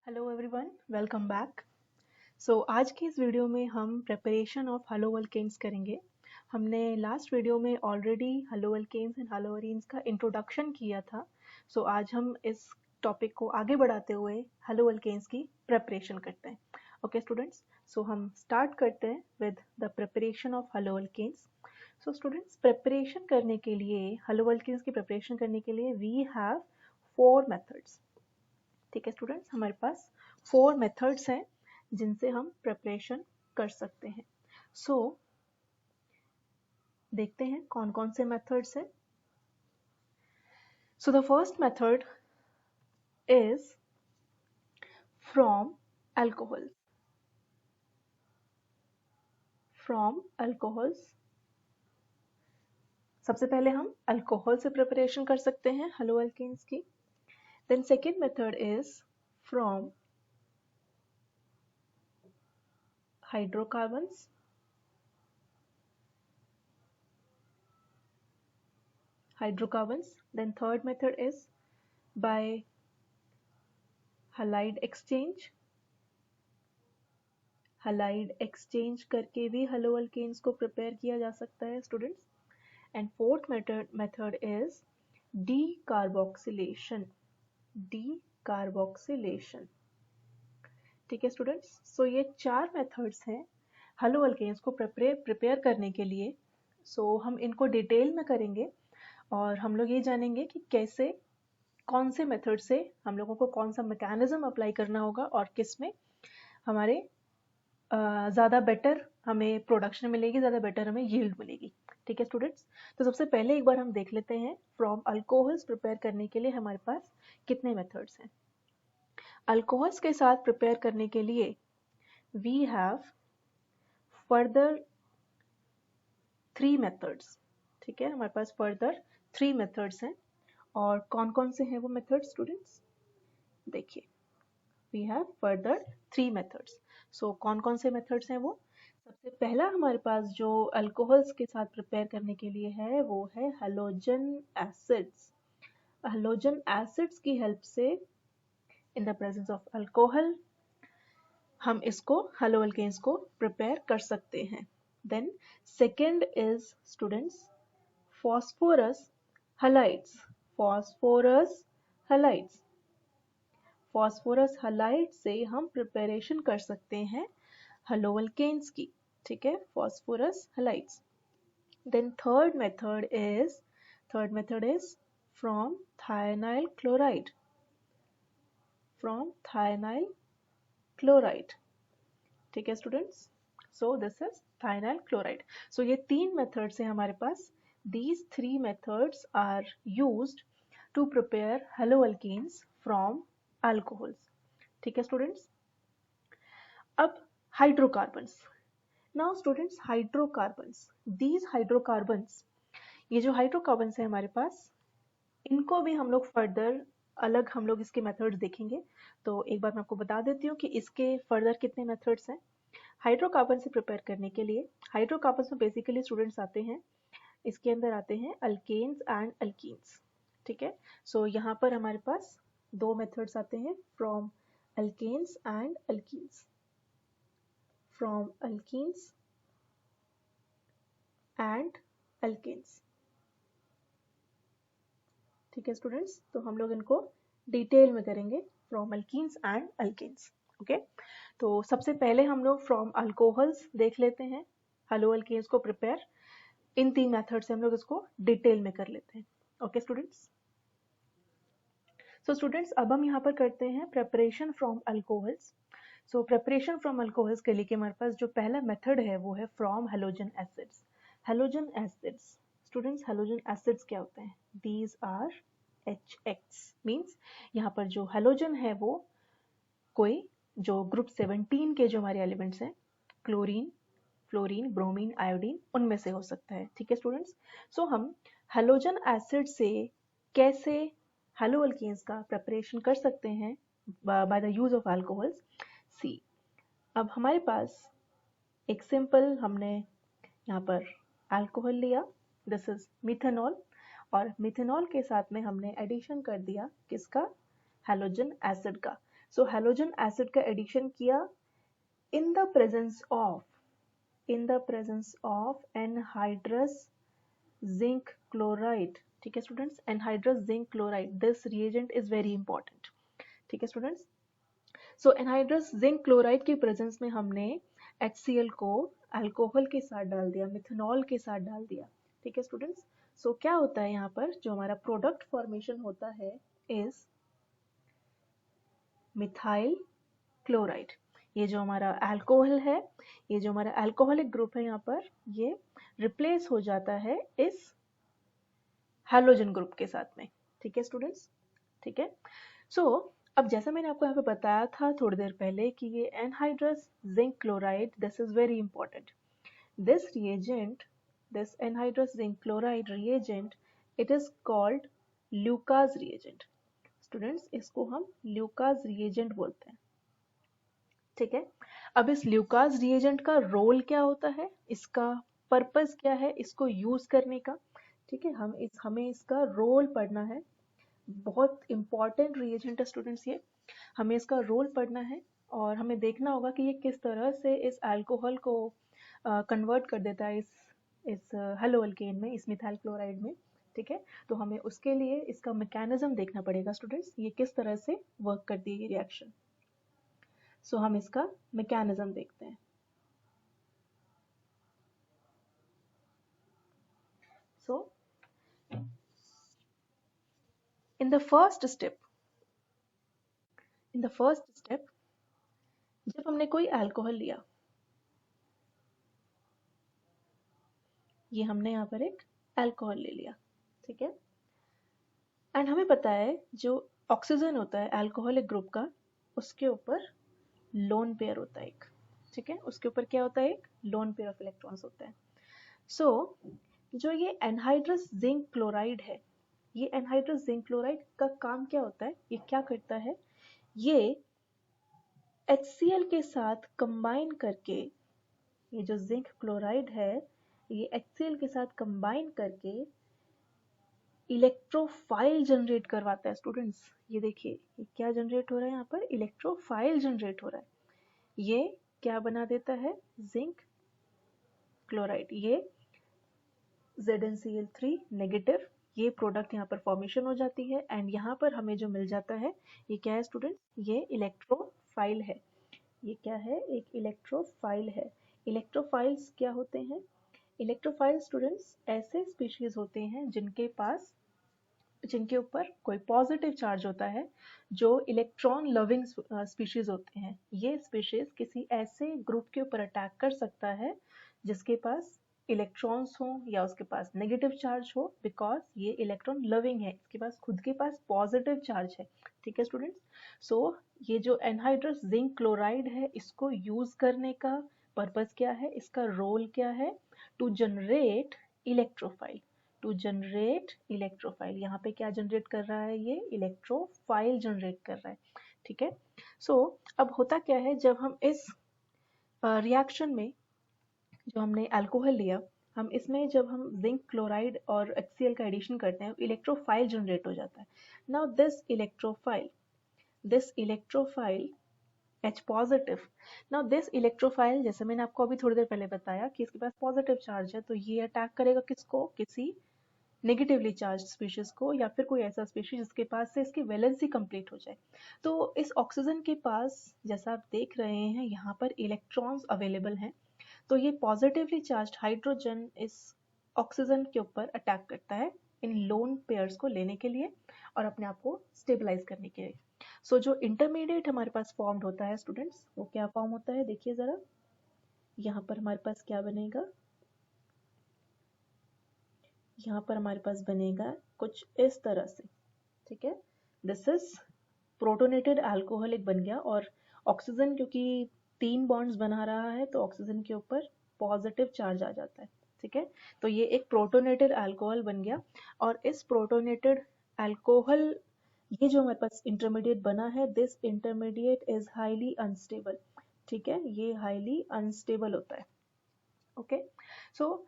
Hello everyone, welcome back. आज की इस वीडियो में हम प्रिपरेशन ऑफ हेलोअल्केन्स करेंगे। हमने लास्ट वीडियो में ऑलरेडी हेलोअल्केन्स एंड हेलोअरीन्स का इंट्रोडक्शन किया था। आज हम इस टॉपिक को आगे बढ़ाते हुए हेलोअल्केन्स की प्रिपरेशन करते हैं। ओके स्टूडेंट्स, हम स्टार्ट करते हैं with the preparation of haloalkanes. Students, preparation करने के लिए हेलोअल्केन्स की प्रिपरेशन करने के लिए वी हैव 4 मेथड्स। ठीक है स्टूडेंट्स, हमारे पास 4 मेथड्स हैं जिनसे हम प्रिपरेशन कर सकते हैं। देखते हैं कौन कौन से मेथड्स हैं। The first method is from alcohol. सबसे पहले हम अल्कोहल से प्रिपरेशन कर सकते हैं हेलोअल्केन्स की। Then second method is from hydrocarbons. Then third method is by halide exchange। halide exchange करके भी हेलोअल्केन्स को प्रिपेयर किया जा सकता है students. And fourth method is decarboxylation. ठीक है स्टूडेंट्स, ये 4 मेथड्स हैं हेलोअल्केन्स को प्रिपेयर करने के लिए। हम इनको डिटेल में करेंगे और हम लोग ये जानेंगे कि कैसे, कौन से मेथड से हम लोगों को कौन सा मैकेनिज्म अप्लाई करना होगा और किस में हमारे ज़्यादा बेटर हमें प्रोडक्शन मिलेगी, ज़्यादा बेटर हमें यील्ड मिलेगी। ठीक है स्टूडेंट्स, सबसे पहले एक बार हम देख लेते हैं फ्रॉम अल्कोहल्स प्रिपेयर करने के लिए हमारे पास कितने मेथड्स हैं। अल्कोहल्स के साथ प्रिपेयर करने के लिए वी हैव फर्दर 3 मेथड्स। ठीक है, हमारे पास फर्दर 3 मेथड्स हैं। और कौन कौन से हैं वो मेथड्स स्टूडेंट्स? देखिए, वी हैव फर्दर 3 मेथड्स। कौन कौन से मेथड्स हैं वो? सबसे पहला हमारे पास जो अल्कोहल्स के साथ प्रिपेयर करने के लिए है वो है हैलोजन एसिड्स। हैलोजन एसिड्स की हेल्प से in the presence of alcohol हम इसको हेलोअल्केन्स को प्रिपेयर कर सकते हैं। Then second is students phosphorus halides. Phosphorus halide से हम प्रिपरेशन कर सकते हैं हेलोअल्केन्स की। ठीक है, phosphorus halides. Then third method is from thionyl chloride। ठीक है students, this is thionyl chloride। ये 3 मेथड्स हैं हमारे पास। These 3 methods are used to prepare haloalkenes from alcohols। ठीक है स्टूडेंट्स। अब हाइड्रोकार्बन्स। नाउ स्टूडेंट्स, ये जो हाइड्रोकार्बन्स है हमारे पास, इनको भी हम लोग फर्दर अलग हम लोग इसके मेथड्स देखेंगे। तो एक बार मैं आपको बता देती हूँ कि इसके फर्दर कितने मेथड्स हैं। हाइड्रोकार्बन से प्रिपेयर करने के लिए, हाइड्रोकार्बन्स में बेसिकली स्टूडेंट्स आते हैं, इसके अंदर आते हैं अल्केन्स एंड अल्कीन्स। ठीक है, यहाँ पर हमारे पास 2 मेथड्स आते हैं, फ्रॉम अल्केन्स एंड अल्कीन्स। ठीक है स्टूडेंट्स, तो हम लोग इनको डिटेल में करेंगे, from alkenes and alkanes. Okay, तो सबसे पहले हम लोग फ्रॉम अल्कोहल्स देख लेते हैं हेलोअल्केन्स को प्रिपेयर। इन 3 मेथड से हम लोग इसको डिटेल में कर लेते हैं। ओके स्टूडेंट्स, स्टूडेंट्स अब हम यहाँ पर करते हैं preparation from alcohols. Preparation from alcohols के लिए हमारे पास जो पहला मेथड है वो है from halogen acids. Students, halogen acids क्या होते हैं? दीज आर HX, मीन्स यहाँ पर जो हेलोजन है वो कोई जो ग्रुप 17 के जो हमारे एलिमेंट्स हैं, क्लोरीन, फ्लोरीन, ब्रोमीन, आयोडीन, उनमें से हो सकता है। ठीक है स्टूडेंट्स, हम हेलोजन एसिड से कैसे हेलोअल्केन्स का प्रिपरेशन कर सकते हैं by the use of alcohols. See, अब हमारे पास एक सिंपल, हमने यहाँ पर अल्कोहल लिया, दिस इज मिथेनॉल, और मिथेनॉल के साथ में हमने एडिशन कर दिया किसका? हेलोजन एसिड का। सो हैलोजन एसिड का एडिशन किया in the presence of anhydrous zinc chloride. ठीक है students, anhydrous zinc chloride, this reagent is very important. ठीक है स्टूडेंट्स, सो एनहाइड्रस जिंक क्लोराइड की प्रेजेंस में हमने HCl को अल्कोहल के साथ डाल दिया, मिथेनॉल के साथ डाल दिया। ठीक है स्टूडेंट्स, सो क्या होता है यहाँ पर, जो हमारा प्रोडक्ट फॉर्मेशन होता है इज मिथाइल क्लोराइड। ये जो हमारा अल्कोहल है, ये जो हमारा अल्कोहलिक ग्रुप है यहाँ पर, ये रिप्लेस हो जाता है इस हैलोजन ग्रुप के साथ में। ठीक है स्टूडेंट्स, ठीक है। सो अब जैसा मैंने आपको यहाँ पे बताया था थोड़ी देर पहले कि ये anhydrous zinc chloride, this is very important. This reagent, this anhydrous zinc chloride reagent, it is called Lucas reagent. Students, इसको हम ल्यूकास रिएजेंट बोलते हैं। ठीक है, अब इस ल्यूकास रिएजेंट का रोल क्या होता है, इसका पर्पस क्या है इसको यूज करने का। ठीक है, हमें इसका रोल पढ़ना है, बहुत इंपॉर्टेंट रिएजेंट है स्टूडेंट्स ये, हमें इसका रोल पढ़ना है और हमें देखना होगा कि ये किस तरह से इस अल्कोहल को कन्वर्ट कर देता है इस हेलो अल्केन में, इस मिथाइल क्लोराइड में। ठीक है, तो हमें उसके लिए इसका मैकेनिज्म देखना पड़ेगा स्टूडेंट्स, ये किस तरह से वर्क करती है ये रिएक्शन। सो हम इसका मैकेनिज्म देखते हैं। सो in the first step, जब हमने कोई अल्कोहल लिया, ये हमने यहाँ पर एक अल्कोहल ले लिया। ठीक है, एंड हमें पता है जो ऑक्सीजन होता है अल्कोहलिक ग्रुप का, उसके ऊपर लोन पेयर होता है एक। ठीक है, उसके ऊपर क्या होता है, एक लोन पेयर ऑफ इलेक्ट्रॉन्स होता है। सो जो ये एनहाइड्रस जिंक क्लोराइड है, ये एनहाइड्रस जिंक क्लोराइड का काम क्या होता है, ये क्या करता है, ये HCl के साथ कंबाइन करके, ये जो जिंक क्लोराइड है ये HCl के साथ कंबाइन करके इलेक्ट्रोफाइल जनरेट करवाता है। स्टूडेंट्स, ये देखिए ये क्या जनरेट हो रहा है यहाँ पर, इलेक्ट्रोफाइल जनरेट हो रहा है। ये क्या बना देता है, जिंक क्लोराइड, ये ZnCl3 नेगेटिव, ये प्रोडक्ट यहाँ पर फॉर्मेशन हो जाती है एंड यहाँ पर हमें जो मिल जाता है ये क्या है स्टूडेंट्स, ये इलेक्ट्रोफाइल है। ये क्या है, एक इलेक्ट्रोफाइल है। इलेक्ट्रोफाइल्स क्या होते हैं, इलेक्ट्रोफाइल स्टूडेंट्स ऐसे स्पीशीज होते हैं जिनके ऊपर कोई पॉजिटिव चार्ज होता है, जो इलेक्ट्रॉन लविंग स्पीशीज होते हैं। ये स्पीशीज किसी ऐसे ग्रुप के ऊपर अटैक कर सकता है जिसके पास इलेक्ट्रॉन्स हो या उसके पास नेगेटिव चार्ज हो, बिकॉज ये इलेक्ट्रॉन लविंग है, इसके पास खुद के पास पॉजिटिव चार्ज है। ठीक है स्टूडेंट्स, सो ये जो एनहाइड्रस जिंक क्लोराइड है, इसको यूज करने का पर्पस क्या है, इसका रोल क्या है, to generate electrophile, to generate electrophile. यहाँ पे क्या जनरेट कर रहा है, ये इलेक्ट्रोफाइल जनरेट कर रहा है। ठीक है, सो अब होता क्या है, जब हम इस रिएक्शन में जो हमने अल्कोहल लिया, हम इसमें जब हम जिंक क्लोराइड और HCl का एडिशन करते हैं, इलेक्ट्रोफाइल जनरेट हो जाता है। Now this electrophile H positive, now this electrophile, जैसे मैंने आपको अभी थोड़ी देर पहले बताया कि इसके पास पॉजिटिव चार्ज है, तो ये अटैक करेगा किसको, किसी नेगेटिवली चार्ज स्पीशीज को, या फिर कोई ऐसा स्पीशीज जिसके पास से इसकी वैलेंसी कंप्लीट हो जाए। तो इस ऑक्सीजन के पास, जैसा आप देख रहे हैं यहाँ पर इलेक्ट्रॉन्स अवेलेबल हैं, तो ये पॉजिटिवली चार्ज हाइड्रोजन इस ऑक्सीजन के ऊपर अटैक करता है इन लोन पेयर्स को लेने के लिए और अपने आप को स्टेबलाइज करने के लिए। सो जो इंटरमीडिएट हमारे पास फॉर्म्ड होता है स्टूडेंट्स, वो क्या फॉर्म होता है, देखिए जरा, यहाँ पर हमारे पास क्या बनेगा, यहाँ पर हमारे पास बनेगा कुछ इस तरह से। ठीक है, दिस इज प्रोटोनेटेड अल्कोहल एक बन गया, और ऑक्सीजन क्योंकि 3 बॉन्ड्स बना रहा है तो ऑक्सीजन के ऊपर पॉजिटिव चार्ज आ जाता है। ठीक है, तो ये एक प्रोटोनेटेड अल्कोहल बन गया, और इस प्रोटोनेटेड अल्कोहल, ये जो हमारे पास इंटरमीडिएट बना है, this intermediate is highly unstable. ठीक है, ये हाईली अनस्टेबल होता है। ओके, सो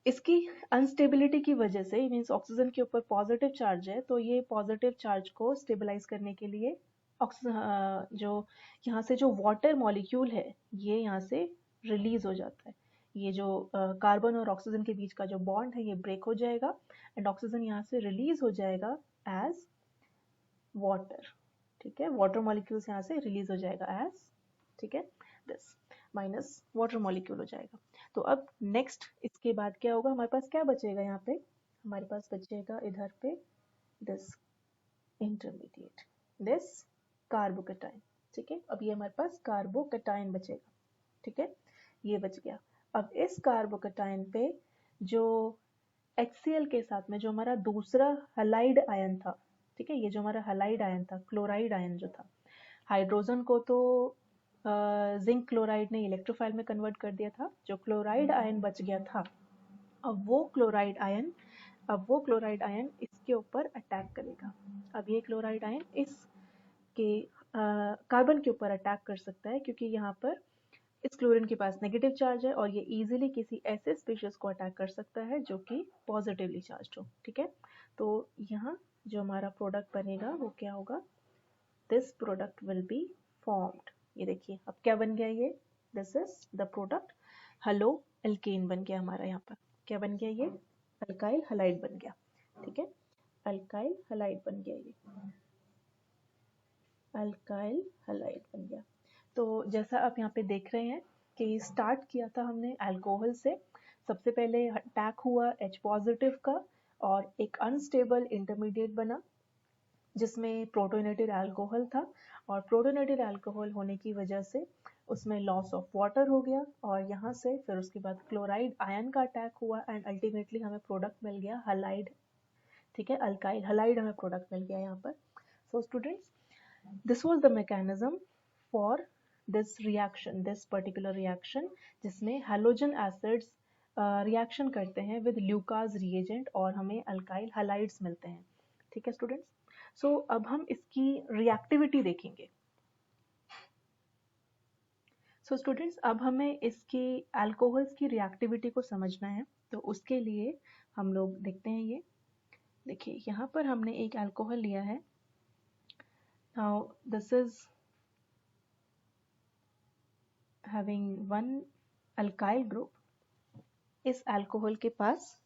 इसकी अनस्टेबिलिटी की वजह से, मीन्स ऑक्सीजन के ऊपर पॉजिटिव चार्ज है, तो ये पॉजिटिव चार्ज को स्टेबलाइज करने के लिए जो यहाँ से जो वाटर मॉलिक्यूल है ये यहाँ से रिलीज हो जाता है। ये जो कार्बन और ऑक्सीजन के बीच का जो बॉन्ड है ये ब्रेक हो जाएगा एंड ऑक्सीजन यहाँ से रिलीज हो जाएगा एज वाटर। ठीक है, वाटर मॉलिक्यूल्स यहाँ से रिलीज हो जाएगा एज, ठीक है, दिस माइनस वाटर मॉलिक्यूल हो जाएगा। तो अब नेक्स्ट इसके बाद क्या होगा, हमारे पास क्या बचेगा, यहाँ पे हमारे पास बचेगा इधर पे दिस इंटरमीडिएट, दिस कार्बोकेटाइन। ठीक है, अब ये हमारे पास कार्बोकेटाइन बचेगा। ठीक है, ये बच गया। अब इस कार्बोकेटाइन पे जो HCl के साथ में जो हमारा दूसरा हलाइड आयन था, ठीक है, ये जो हमारा हलाइड आयन था, क्लोराइड आयन जो था, हाइड्रोजन को तो जिंक क्लोराइड ने इलेक्ट्रोफाइल में कन्वर्ट कर दिया था। जो क्लोराइड आयन बच गया था, अब वो क्लोराइड आयन इसके ऊपर अटैक करेगा। अब ये क्लोराइड आयन इसके कार्बन के ऊपर अटैक कर सकता है, क्योंकि यहाँ पर इस क्लोरीन के पास नेगेटिव चार्ज है और ये इजीली किसी ऐसे स्पीशीज को अटैक कर सकता है जो कि पॉजिटिवली चार्ज हो। ठीक है, तो यहाँ जो हमारा प्रोडक्ट बनेगा वो क्या होगा, this product will be formed. ये देखिए अब क्या बन गया, ये this is the product, halo alkane बन गया हमारा। यहाँ पर क्या बन गया, ये अल्काइल हलाइड बन गया। ठीक है, अल्काइल हलाइड बन गया, ये अल्काइल हलाइड बन गया। तो जैसा आप यहाँ पे देख रहे हैं कि स्टार्ट किया था हमने अल्कोहल से, सबसे पहले अटैक हुआ H पॉजिटिव का और एक अनस्टेबल इंटरमीडिएट बना जिसमें प्रोटोनेटेड अल्कोहल था, और प्रोटोनेटेड अल्कोहल होने की वजह से उसमें लॉस ऑफ वाटर हो गया, और यहाँ से फिर उसके बाद क्लोराइड आयन का अटैक हुआ एंड अल्टीमेटली हमें प्रोडक्ट मिल गया हलाइड। ठीक है, अल्काइल हलाइड हमें प्रोडक्ट मिल गया यहाँ पर। So students, this was the mechanism for this reaction, this particular reaction, जिसमें halogen acids रिएक्शन करते हैं विद ल्यूकास रिएजेंट और हमें अल्काइल हलाइड्स मिलते हैं। ठीक है स्टूडेंट्स, सो अब हम इसकी रिएक्टिविटी देखेंगे। सो स्टूडेंट्स, अब हमें इसकी अल्कोहल्स की रिएक्टिविटी को समझना है, तो उसके लिए हम लोग देखते हैं। ये देखिए यहाँ पर हमने एक अल्कोहल लिया है। Now this is having one alkyl group. इस अल्कोहल के पास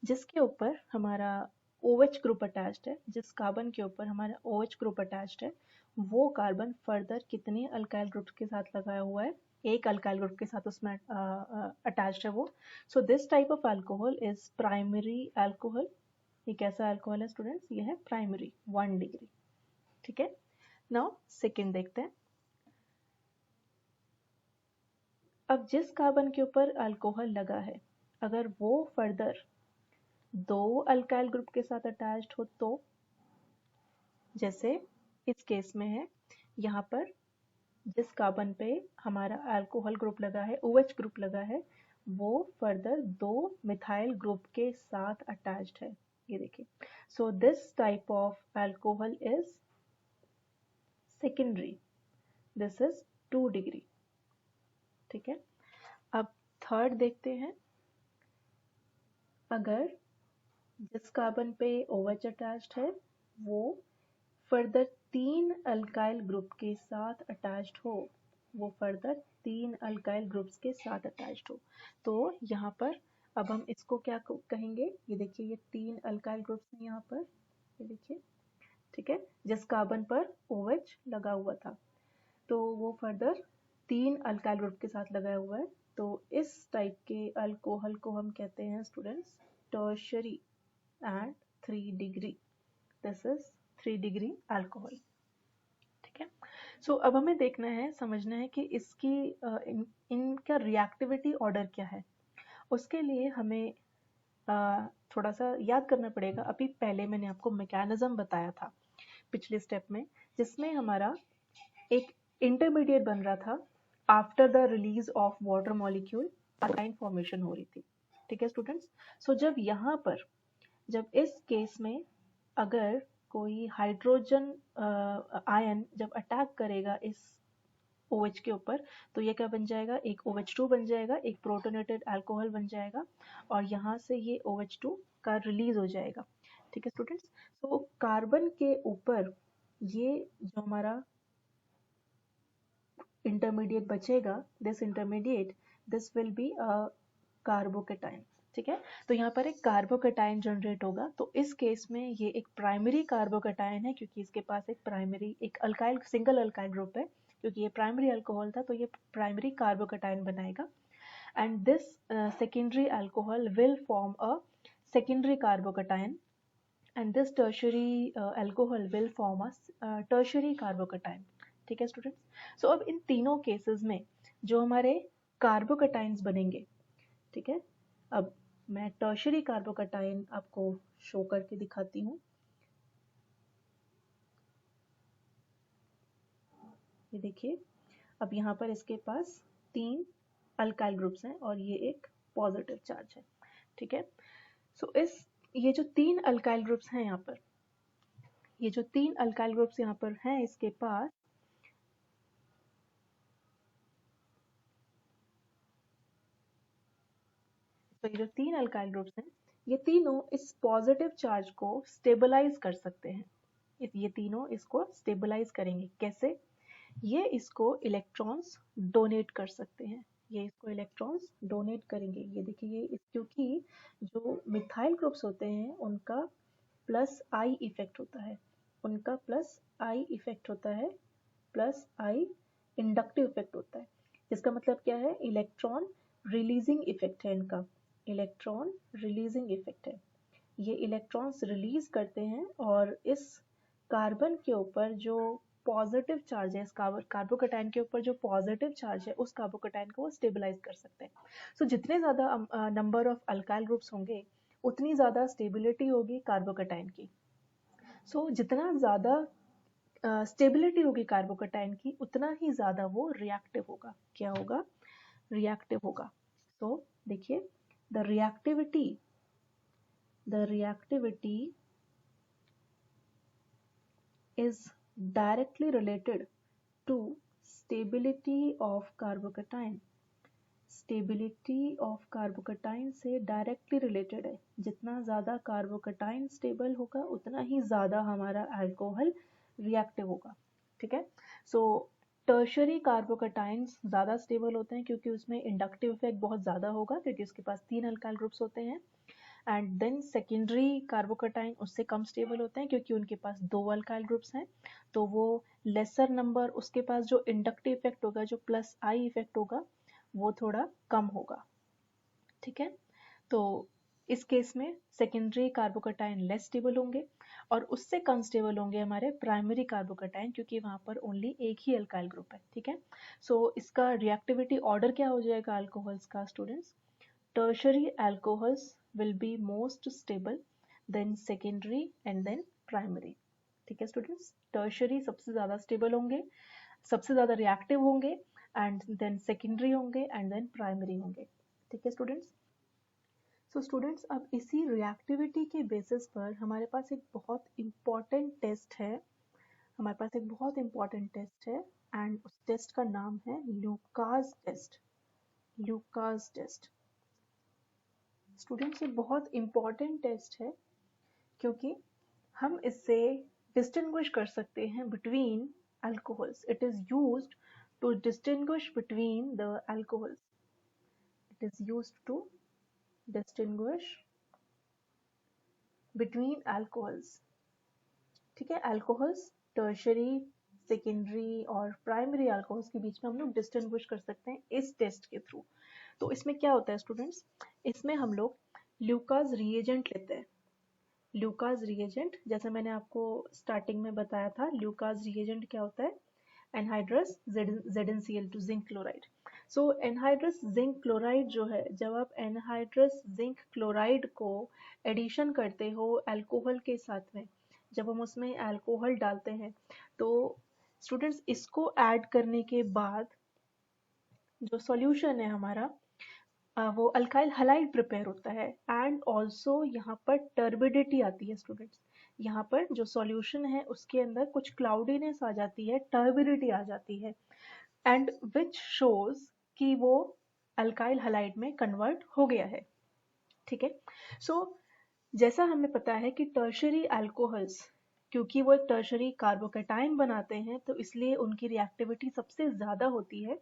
जिसके ऊपर हमारा OH ग्रुप अटैच्ड है, जिस कार्बन के ऊपर हमारा OH ग्रुप अटैच्ड है, वो कार्बन फर्दर कितने अल्काइल ग्रुप्स के साथ लगाया हुआ है, एक अल्काइल ग्रुप के साथ उसमें अटैच्ड है वो। So this type of alcohol is primary alcohol. ये कैसा अल्कोहल है स्टूडेंट्स, ये है प्राइमरी 1 डिग्री। ठीक है, नाउ सेकेंड देखते हैं। अब जिस कार्बन के ऊपर अल्कोहल लगा है, अगर वो फर्दर 2 अल्काइल ग्रुप के साथ अटैच्ड हो, तो जैसे इस केस में है, यहाँ पर जिस कार्बन पे हमारा अल्कोहल ग्रुप लगा है, OH ग्रुप लगा है, वो फर्दर 2 मिथाइल ग्रुप के साथ अटैच्ड है। ये देखिए, so this type of alcohol is secondary, this is 2 degree. ठीक है, अब थर्ड देखते हैं। अगर जिस कार्बन पे OH अटैच्ड है वो फर्दर 3 अल्काइल ग्रुप के साथ अटैच्ड हो, वो फर्दर 3 अल्काइल ग्रुप्स के साथ अटैच्ड हो, तो यहाँ पर अब हम इसको क्या कहेंगे, ये देखिए ये 3 अल्काइल ग्रुप्स हैं यहाँ पर, ये देखिए। ठीक है, जिस कार्बन पर OH लगा हुआ था, तो वो फर्दर 3 अल्काइल ग्रुप के साथ लगाया हुआ है, तो इस टाइप के अल्कोहल को हम कहते हैं students tertiary at 3 degree. This is 3 degree alcohol. ठीक है, सो अब हमें देखना है, समझना है कि इसकी इनका रिएक्टिविटी ऑर्डर क्या है। उसके लिए हमें थोड़ा सा याद करना पड़ेगा। अभी पहले मैंने आपको मैकेनिज्म बताया था पिछले स्टेप में, जिसमें हमारा एक इंटरमीडिएट बन रहा था after the release of water molecule, alkyne formation हो रही थी। ठीक है स्टूडेंट्स, सो जब यहाँ पर, जब इस केस में अगर कोई हाइड्रोजन आयन जब अटैक करेगा इस OH के ऊपर, तो ये क्या बन जाएगा, एक OH2 बन जाएगा, एक प्रोटोनेटेड अल्कोहल बन जाएगा, और यहाँ से ये OH2 का रिलीज हो जाएगा। ठीक है स्टूडेंट्स, तो कार्बन के ऊपर ये जो हमारा इंटरमीडिएट बचेगा, this intermediate, this will be a carbocation. ठीक है, तो यहाँ पर एक कार्बोकेटाइन जनरेट होगा। तो इस केस में ये एक प्राइमरी कार्बोकेटाइन है, क्योंकि इसके पास एक प्राइमरी एक अल्काइल सिंगल अल्काइल ग्रुप है। क्योंकि ये प्राइमरी अल्कोहल था तो ये प्राइमरी कार्बोकेटाइन बनाएगा। And this secondary alcohol will form a secondary carbocation, and this tertiary alcohol will form a tertiary carbocation। ठीक है स्टूडेंट्स, सो अब इन तीनों केसेस में जो हमारे कार्बोकेटाइंस बनेंगे, ठीक है, अब मैं टर्शरी कार्बोकेटाइन आपको शो करके दिखाती हूँ। ये देखिए, अब यहाँ पर इसके पास 3 अल्काइल ग्रुप्स हैं और ये एक पॉजिटिव चार्ज है। ठीक है, सो ये जो 3 अल्काइल ग्रुप्स हैं यहाँ पर, ये जो 3 अल्काइल ग्रुप्स यहाँ पर हैं इसके पास, तो ये जो 3 अल्काइल ग्रुप्स हैं, ये तीनों इस पॉजिटिव चार्ज को स्टेबलाइज कर सकते हैं। ये तीनों इसको स्टेबलाइज करेंगे। कैसे? ये इसको इलेक्ट्रॉन्स डोनेट कर सकते हैं। ये इसको इलेक्ट्रॉन्स डोनेट करेंगे। ये देखिए, क्योंकि जो मिथाइल ग्रुप्स होते हैं उनका प्लस आई इफेक्ट होता है, उनका प्लस आई इफेक्ट होता है, प्लस आई इंडक्टिव इफेक्ट होता है। इसका मतलब क्या है? इलेक्ट्रॉन रिलीजिंग इफेक्ट है इनका, इलेक्ट्रॉन रिलीजिंग इफेक्ट है। ये इलेक्ट्रॉन्स रिलीज करते हैं और इस कार्बन के ऊपर जो पॉजिटिव चार्ज है, इस कार्बोकेटाइन के ऊपर जो पॉजिटिव चार्ज है, उस कार्बोकेटाइन को वो स्टेबलाइज कर सकते हैं। सो जितने ज़्यादा नंबर ऑफ अल्काइल ग्रुप्स होंगे उतनी ज़्यादा स्टेबिलिटी होगी कार्बोकेटाइन की। सो जितना ज़्यादा स्टेबिलिटी होगी कार्बोकेटाइन की, उतना ही ज़्यादा वो रिएक्टिव होगा। क्या होगा? रिएक्टिव होगा। तो देखिए, the reactivity is directly related to stability of carbocation। Stability of carbocation से डायरेक्टली रिलेटेड है। जितना ज़्यादा कार्बोकेटाइन स्टेबल होगा उतना ही ज़्यादा हमारा अल्कोहल रिएक्टिव होगा। ठीक है, सो टर्शरी कार्बोकेटाइन्स ज़्यादा स्टेबल होते हैं क्योंकि उसमें इंडक्टिव इफेक्ट बहुत ज़्यादा होगा, क्योंकि उसके पास 3 अल्काइल ग्रुप्स होते हैं। एंड देन सेकेंडरी कार्बोकेटाइन उससे कम स्टेबल होते हैं क्योंकि उनके पास 2 अल्काइल ग्रुप्स हैं, तो वो लेसर नंबर, उसके पास जो इंडक्टिव इफेक्ट होगा, जो प्लस आई इफेक्ट होगा, वो थोड़ा कम होगा। ठीक है, तो इस केस में सेकेंडरी कार्बोकेटाइन लेस स्टेबल होंगे और उससे कम स्टेबल होंगे हमारे प्राइमरी कार्बोकेटाइन, क्योंकि वहाँ पर ओनली एक ही अल्काइल ग्रुप है। ठीक है, सो इसका रिएक्टिविटी ऑर्डर क्या हो जाएगा अल्कोहल्स का students? Tertiary alcohols will be most stable, then secondary and then primary। ठीक है स्टूडेंट्स, टर्शरी सबसे ज़्यादा स्टेबल होंगे, सबसे ज़्यादा रिएक्टिव होंगे, एंड देन सेकेंडरी होंगे, एंड देन प्राइमरी होंगे। ठीक है स्टूडेंट्स, सो स्टूडेंट्स अब इसी रिएक्टिविटी के बेसिस पर हमारे पास एक बहुत इम्पॉर्टेंट टेस्ट है, हमारे पास एक बहुत इम्पॉर्टेंट टेस्ट है, एंड उस टेस्ट का नाम है Lucas test. Lucas test students ये बहुत इम्पॉर्टेंट टेस्ट है क्योंकि हम इससे डिस्टिंग्विश कर सकते हैं between alcohols. It is used to distinguish between the alcohols. It is used to distinguish between alcohols. ठीक है, अल्कोहल्स टर्शरी, सेकेंडरी और प्राइमरी अल्कोहल्स के बीच में हम लोग डिस्टिंग्विश कर सकते हैं इस टेस्ट के थ्रू। तो इसमें क्या होता है स्टूडेंट्स? इसमें हम लोग ल्यूकास रिएजेंट लेते हैं। ल्यूकास रिएजेंट, जैसे मैंने आपको स्टार्टिंग में बताया था, ल्यूकास रिएजेंट क्या होता है? Anhydrous ZnCl2 zinc chloride. So anhydrous zinc chloride जो है, जब आप एनहाइड्रस जिंक क्लोराइड को एडिशन करते हो अल्कोहल के साथ में, जब हम उसमें अल्कोहल डालते हैं, तो स्टूडेंट्स इसको ऐड करने के बाद जो सॉल्यूशन है हमारा, वो अल्काइल हलाइड प्रिपेयर होता है, एंड ऑल्सो यहाँ पर टर्बिडिटी आती है स्टूडेंट्स। यहाँ पर जो सॉल्यूशन है उसके अंदर कुछ क्लाउडीनेस आ जाती है, टर्बिडिटी आ जाती है, एंड विच शोज कि वो अल्काइल हलाइड में कन्वर्ट हो गया है। ठीक है, सो जैसा हमें पता है कि टर्शरी अल्कोहल्स क्योंकि वो एक टर्शरी कार्बोकैटायन बनाते हैं तो इसलिए उनकी रिएक्टिविटी सबसे ज़्यादा होती है।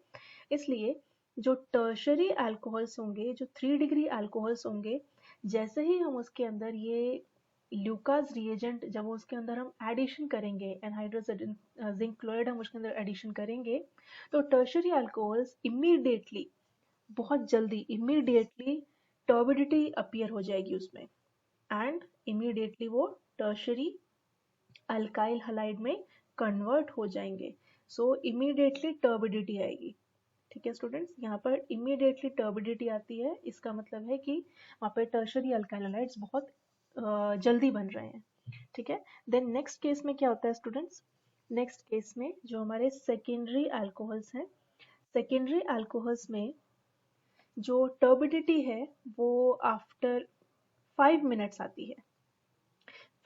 इसलिए जो टर्शरी अल्कोहल्स होंगे, जो 3 डिग्री अल्कोहल्स होंगे, जैसे ही हम उसके अंदर ये ल्यूकास रिएजेंट जब उसके अंदर हम एडिशन करेंगे, एनहाइड्रस जिंक क्लोराइड हम उसके अंदर एडिशन करेंगे, तो टर्शरी अल्कोहल्स इमीडिएटली, बहुत जल्दी इमीडिएटली टर्बिडिटी अपीयर हो जाएगी उसमें, एंड इमीडिएटली वो टर्शरी अल्काइल हलाइड में कन्वर्ट हो जाएंगे। सो इमीडिएटली टर्बिडिटी आएगी। ठीक है स्टूडेंट्स, यहाँ पर इमीडिएटली टर्बिडिटी आती है, इसका मतलब है कि वहाँ पे टर्शरी अल्काइल हलाइड्स बहुत जल्दी बन रहे हैं। ठीक है, देन नेक्स्ट केस में क्या होता है स्टूडेंट्स, नेक्स्ट केस में जो हमारे सेकेंडरी अल्कोहल्स हैं, सेकेंडरी अल्कोहल्स में जो टर्बिडिटी है वो आफ्टर 5 मिनट्स आती है।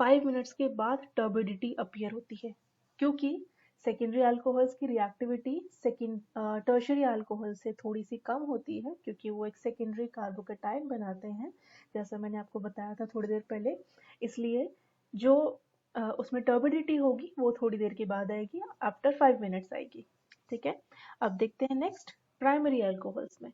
5 मिनट्स के बाद टर्बिडिटी अपीयर होती है, क्योंकि सेकेंडरी अल्कोहल्स की रिएक्टिविटी टर्शरी अल्कोहल से थोड़ी सी कम होती है, क्योंकि वो एक सेकेंडरी कार्बोकैटायन बनाते हैं, जैसा मैंने आपको बताया था थोड़ी देर पहले। इसलिए जो उसमें टर्बिडिटी होगी वो थोड़ी देर के बाद आएगी, आफ्टर 5 मिनट्स आएगी। ठीक है, अब देखते हैं नेक्स्ट प्राइमरी अल्कोहल्स में।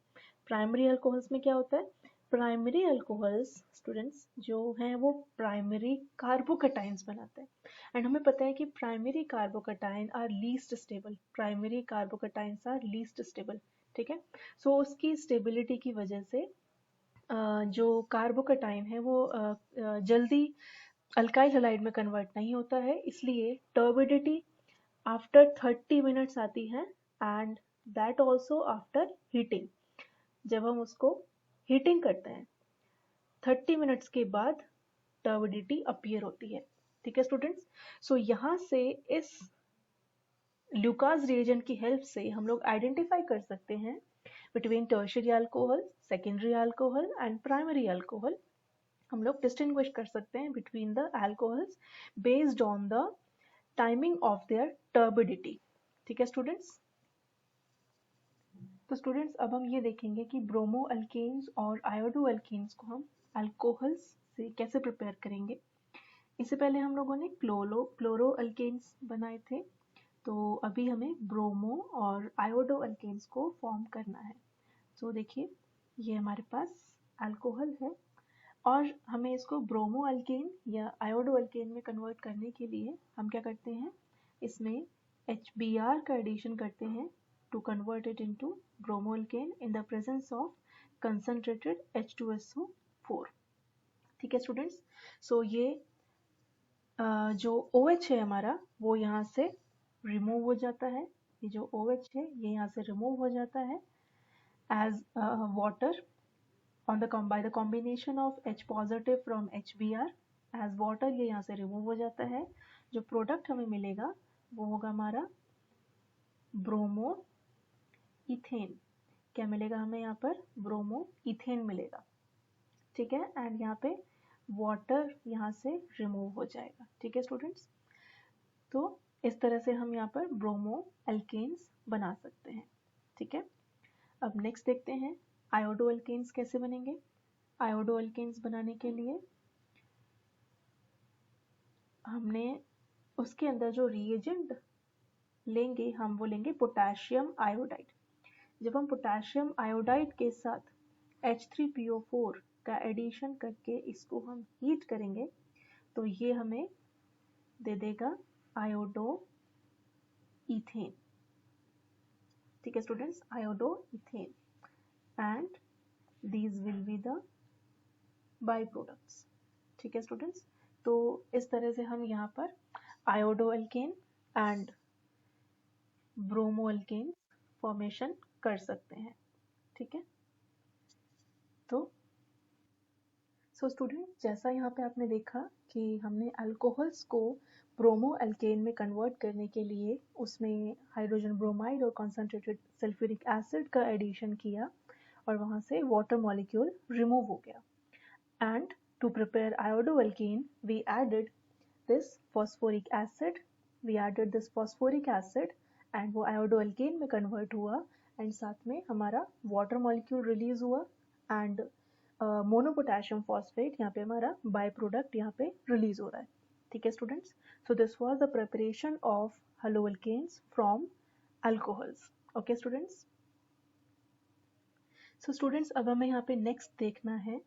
प्राइमरी अल्कोहल्स में क्या होता है, प्राइमरी अल्कोहल्स स्टूडेंट्स जो हैं वो प्राइमरी कार्बोकैटायंस बनाते हैं, एंड हमें पता है कि primary carbocation are least stable, primary carbocations are least stable. ठीक है, सो उसकी स्टेबिलिटी की वजह से जो कार्बोकैटायन है वो जल्दी अल्काइल हैलाइड में कन्वर्ट नहीं होता है, इसलिए टर्बिडिटी आफ्टर 30 मिनट्स आती है, and that also after heating. जब हम उसको हीटिंग करते हैं 30 मिनट्स के बाद टर्बिडिटी अपीयर होती है। ठीक है स्टूडेंट्स, सो यहाँ से इस ल्यूकास रिएजेंट की हेल्प से हम लोग आइडेंटिफाई कर सकते हैं between tertiary alcohol, secondary alcohol and primary alcohol. हम लोग डिस्टिंग्विश कर सकते हैं between the alcohols based on the timing of their turbidity. ठीक है स्टूडेंट्स, तो स्टूडेंट्स अब हम ये देखेंगे कि ब्रोमो अल्केन्स और आयोडो अल्केन्स को हम अल्कोहल्स से कैसे प्रिपेयर करेंगे। इससे पहले हम लोगों ने क्लोरो अल्केन्स बनाए थे, तो अभी हमें ब्रोमो और आयोडो अल्केन्स को फॉर्म करना है। तो देखिए ये हमारे पास अल्कोहल है, और हमें इसको ब्रोमो अल्केन या आयोडो अल्केन में कन्वर्ट करने के लिए हम क्या करते हैं, इसमें HBr का एडिशन करते हैं to convert it into bromoalkane in the presence of concentrated H2SO4। ठीक है स्टूडेंट्स, सो ये जो OH है हमारा वो यहाँ से रिमूव हो जाता है, ये जो OH है ये यहाँ से रिमूव हो जाता है as water on the by the combination of H positive from HBr as water, ये यहाँ से रिमूव हो जाता है। जो प्रोडक्ट हमें मिलेगा वो होगा हमारा ब्रोमो इथेन। क्या मिलेगा हमें यहाँ पर, ब्रोमो इथेन मिलेगा। ठीक है, एंड यहाँ पे वाटर यहाँ से रिमूव हो जाएगा। ठीक है स्टूडेंट्स, तो इस तरह से हम यहाँ पर ब्रोमो अल्केन्स बना सकते हैं। ठीक है, अब नेक्स्ट देखते हैं आयोडो अल्केन्स कैसे बनेंगे। आयोडो अल्केन्स बनाने के लिए हमने उसके अंदर जो रिएजेंट लेंगे हम वो लेंगे पोटेशियम आयोडाइड। जब हम पोटेशियम आयोडाइड के साथ H3PO4 का एडिशन करके इसको हम हीट करेंगे तो ये हमें दे देगा आयोडो इथेन। ठीक है students, iodo ethane, and these will be the by products. ठीक है स्टूडेंट्स, तो इस तरह से हम यहाँ पर iodo alkane and bromo alkane formation कर सकते हैं। ठीक है, तो स्टूडेंट जैसा यहाँ पे आपने देखा कि हमने अल्कोहल्स को ब्रोमो अल्केन में कन्वर्ट करने के लिए उसमें हाइड्रोजन ब्रोमाइड और कॉन्सेंट्रेटेड सल्फ्यूरिक एसिड का एडिशन किया और वहाँ से वाटर मॉलिक्यूल रिमूव हो गया। And to prepare iodoalkane we added this phosphoric acid, and वो आयोडो अल्केन में कन्वर्ट हुआ, एंड साथ में हमारा वाटर मॉलिक्यूल रिलीज हुआ, एंड मोनोपोटेशियम फॉस्फेट यहाँ पे हमारा बाय प्रोडक्ट यहाँ पे रिलीज हो रहा है। ठीक है students, so this was the preparation of haloalkanes from alcohols. Okay students, so students अब हमें यहाँ पे नेक्स्ट देखना है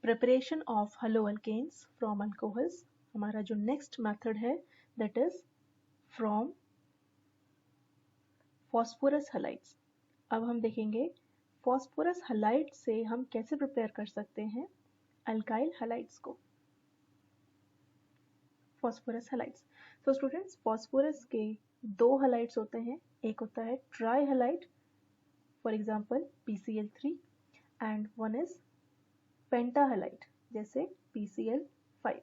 preparation of haloalkanes from alcohols. हमारा जो नेक्स्ट मेथड है that is from phosphorus halides. अब हम देखेंगे फॉस्फोरस हैलाइड से हम कैसे प्रिपेयर कर सकते हैं अल्काइल हैलाइड्स को, फॉस्फोरस हैलाइड्स। तो स्टूडेंट्स फॉस्फोरस के दो हैलाइड्स होते हैं, एक होता है try halide for example PCl3 and one is penta halide जैसे PCl5।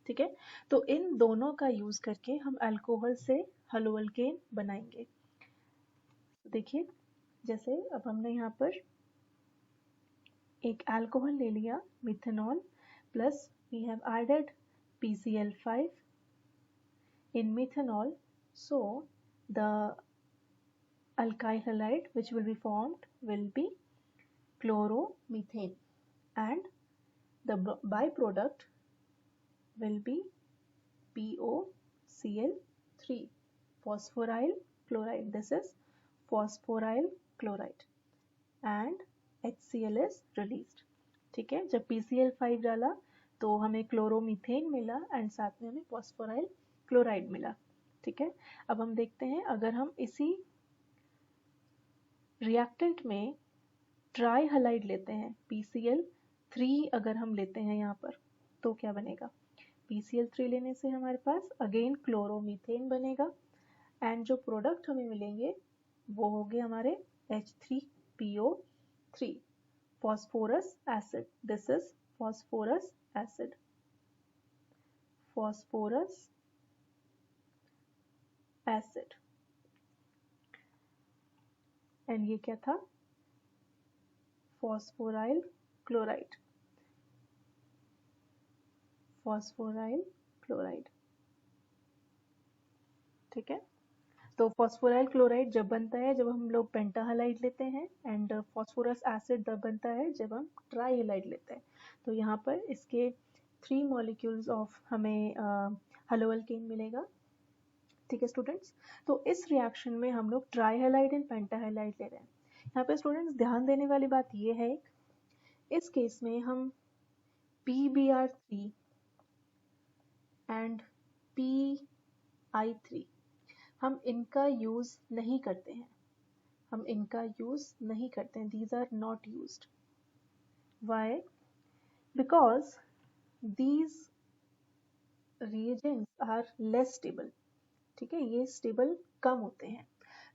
ठीक है, तो इन दोनों का यूज करके हम अल्कोहल से हेलोअल्केन बनाएंगे। देखिए जैसे अब हमने यहाँ पर एक अल्कोहल ले लिया methanol plus we have added PCl5 in methanol, so the alkyl halide which will be formed will be chloromethane and the byproduct will be POCl3 phosphoryl chloride. This is phosphoryl chloride and HCl is released। ठीक है, जब PCl5 डाला तो हमें chloromethane मिला and साथ में हमें फॉस्फोराइल क्लोराइड मिला। ठीक है, अब हम देखते हैं अगर हम इसी रिएक्टेंट में ट्राई हैलाइड लेते हैं PCl3 अगर हम लेते हैं यहाँ पर तो क्या बनेगा, PCl3 लेने से हमारे पास अगेन क्लोरोमीथेन बनेगा एंड जो प्रोडक्ट हमें मिलेंगे वो होंगे हमारे H3PO3 phosphorus acid। This is phosphorus acid, phosphorus acid and ये क्या था फॉस्फोराइल क्लोराइड, फॉस्फोराइल क्लोराइड। ठीक है, तो फॉस्फोराइल क्लोराइड जब बनता है जब हम लोग पेंटाहालाइड लेते हैं एंड फॉस्फोरस एसिड तब बनता है जब हम ट्राईहालाइड लेते हैं। तो यहाँ पर इसके 3 मॉलिक्यूल्स ऑफ हमें हेलोअल्केन मिलेगा। ठीक है स्टूडेंट्स, तो इस रिएक्शन में हम लोग ट्राईहालाइड एंड पेंटाहालाइड ले रहे हैं। यहाँ पे स्टूडेंट्स ध्यान देने वाली बात ये है इस केस में हम PBr3 एंड PI3 हम इनका यूज नहीं करते हैं, हम इनका यूज नहीं करते हैं, these are not used। Why? Because these reagents are less stable। ठीक है, ये स्टेबल कम होते हैं।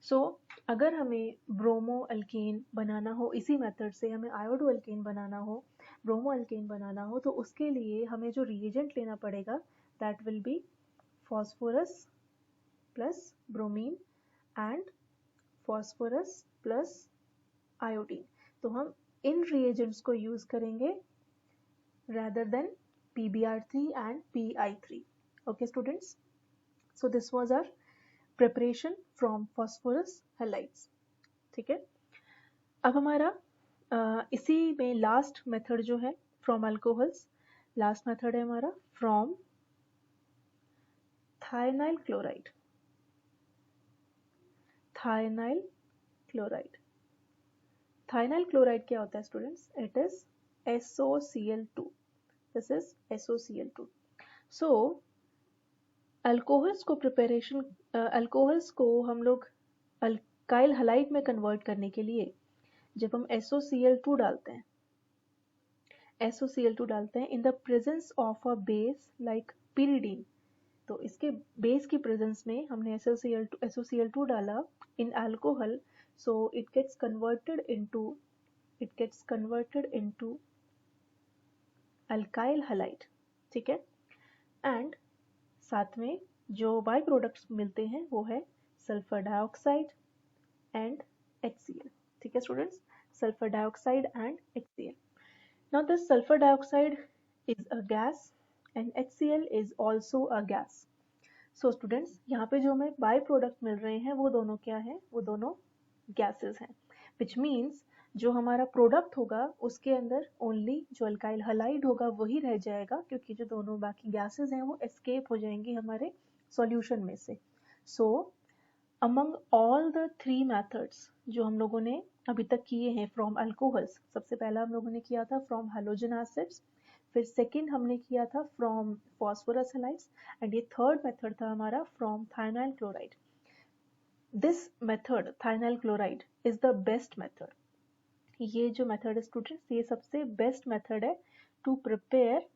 सो अगर हमें ब्रोमो अल्केन बनाना हो, इसी मेथड से हमें आयोडो अल्केन बनाना हो, ब्रोमो अल्केन बनाना हो, तो उसके लिए हमें जो रिएजेंट लेना पड़ेगा that will B phosphorus plus bromine and phosphorus plus iodine. तो हम इन रिएजेंट्स को यूज करेंगे rather than PBr3 and PI3। Okay students, so this was our preparation from phosphorus halides। ठीक है, अब हमारा इसी में लास्ट मेथड जो है फ्रॉम अल्कोहल्स, लास्ट मेथड है हमारा from thionyl chloride, थायनाइल chloride. थायनाइल chloride क्या होता है students, it is SOCl2। This is SOCl2। So alcohols को प्रिपरेशन, अल्कोहल्स को हम लोग अल्काइल हैलाइड में कन्वर्ट करने के लिए जब हम SOCl2 डालते हैं, SOCl2 डालते हैं इन the presence of a base like pyridine, तो इसके बेस की प्रेजेंस में हमने SOCl2 डाला in alcohol, so it gets converted into alkyl halide. ठीक है, एंड साथ में जो बाय प्रोडक्ट्स मिलते हैं वो है सल्फर डाइऑक्साइड एंड HCl। ठीक है students, sulphur dioxide and HCl। Now this sulphur dioxide is a gas and HCl is also a gas. So students यहाँ पे जो हमें बाय प्रोडक्ट मिल रहे हैं वो दोनों क्या है, वो दोनों गैसेस हैं, विच मीन्स जो हमारा प्रोडक्ट होगा उसके अंदर ओनली जो अल्काइल हलाइड होगा वही रह जाएगा, क्योंकि जो दोनों बाकी गैसेज हैं वो एस्केप हो जाएंगी हमारे सॉल्यूशन में से। सो अमंग ऑल द 3 मेथड्स जो हम लोगों ने अभी तक किए हैं फ्रॉम अल्कोहल्स, सबसे पहला हम लोगों ने किया था फ्रॉम हैलोजन एसिड्स, फिर सेकेंड हमने किया था फ्रॉम फॉस्फोरस हैलाइड्स, एंड ये थर्ड मेथड था हमारा from thionyl chloride. This method thionyl chloride is the best method. ये जो मेथड है स्टूडेंट्स, ये सबसे बेस्ट मेथड है to prepare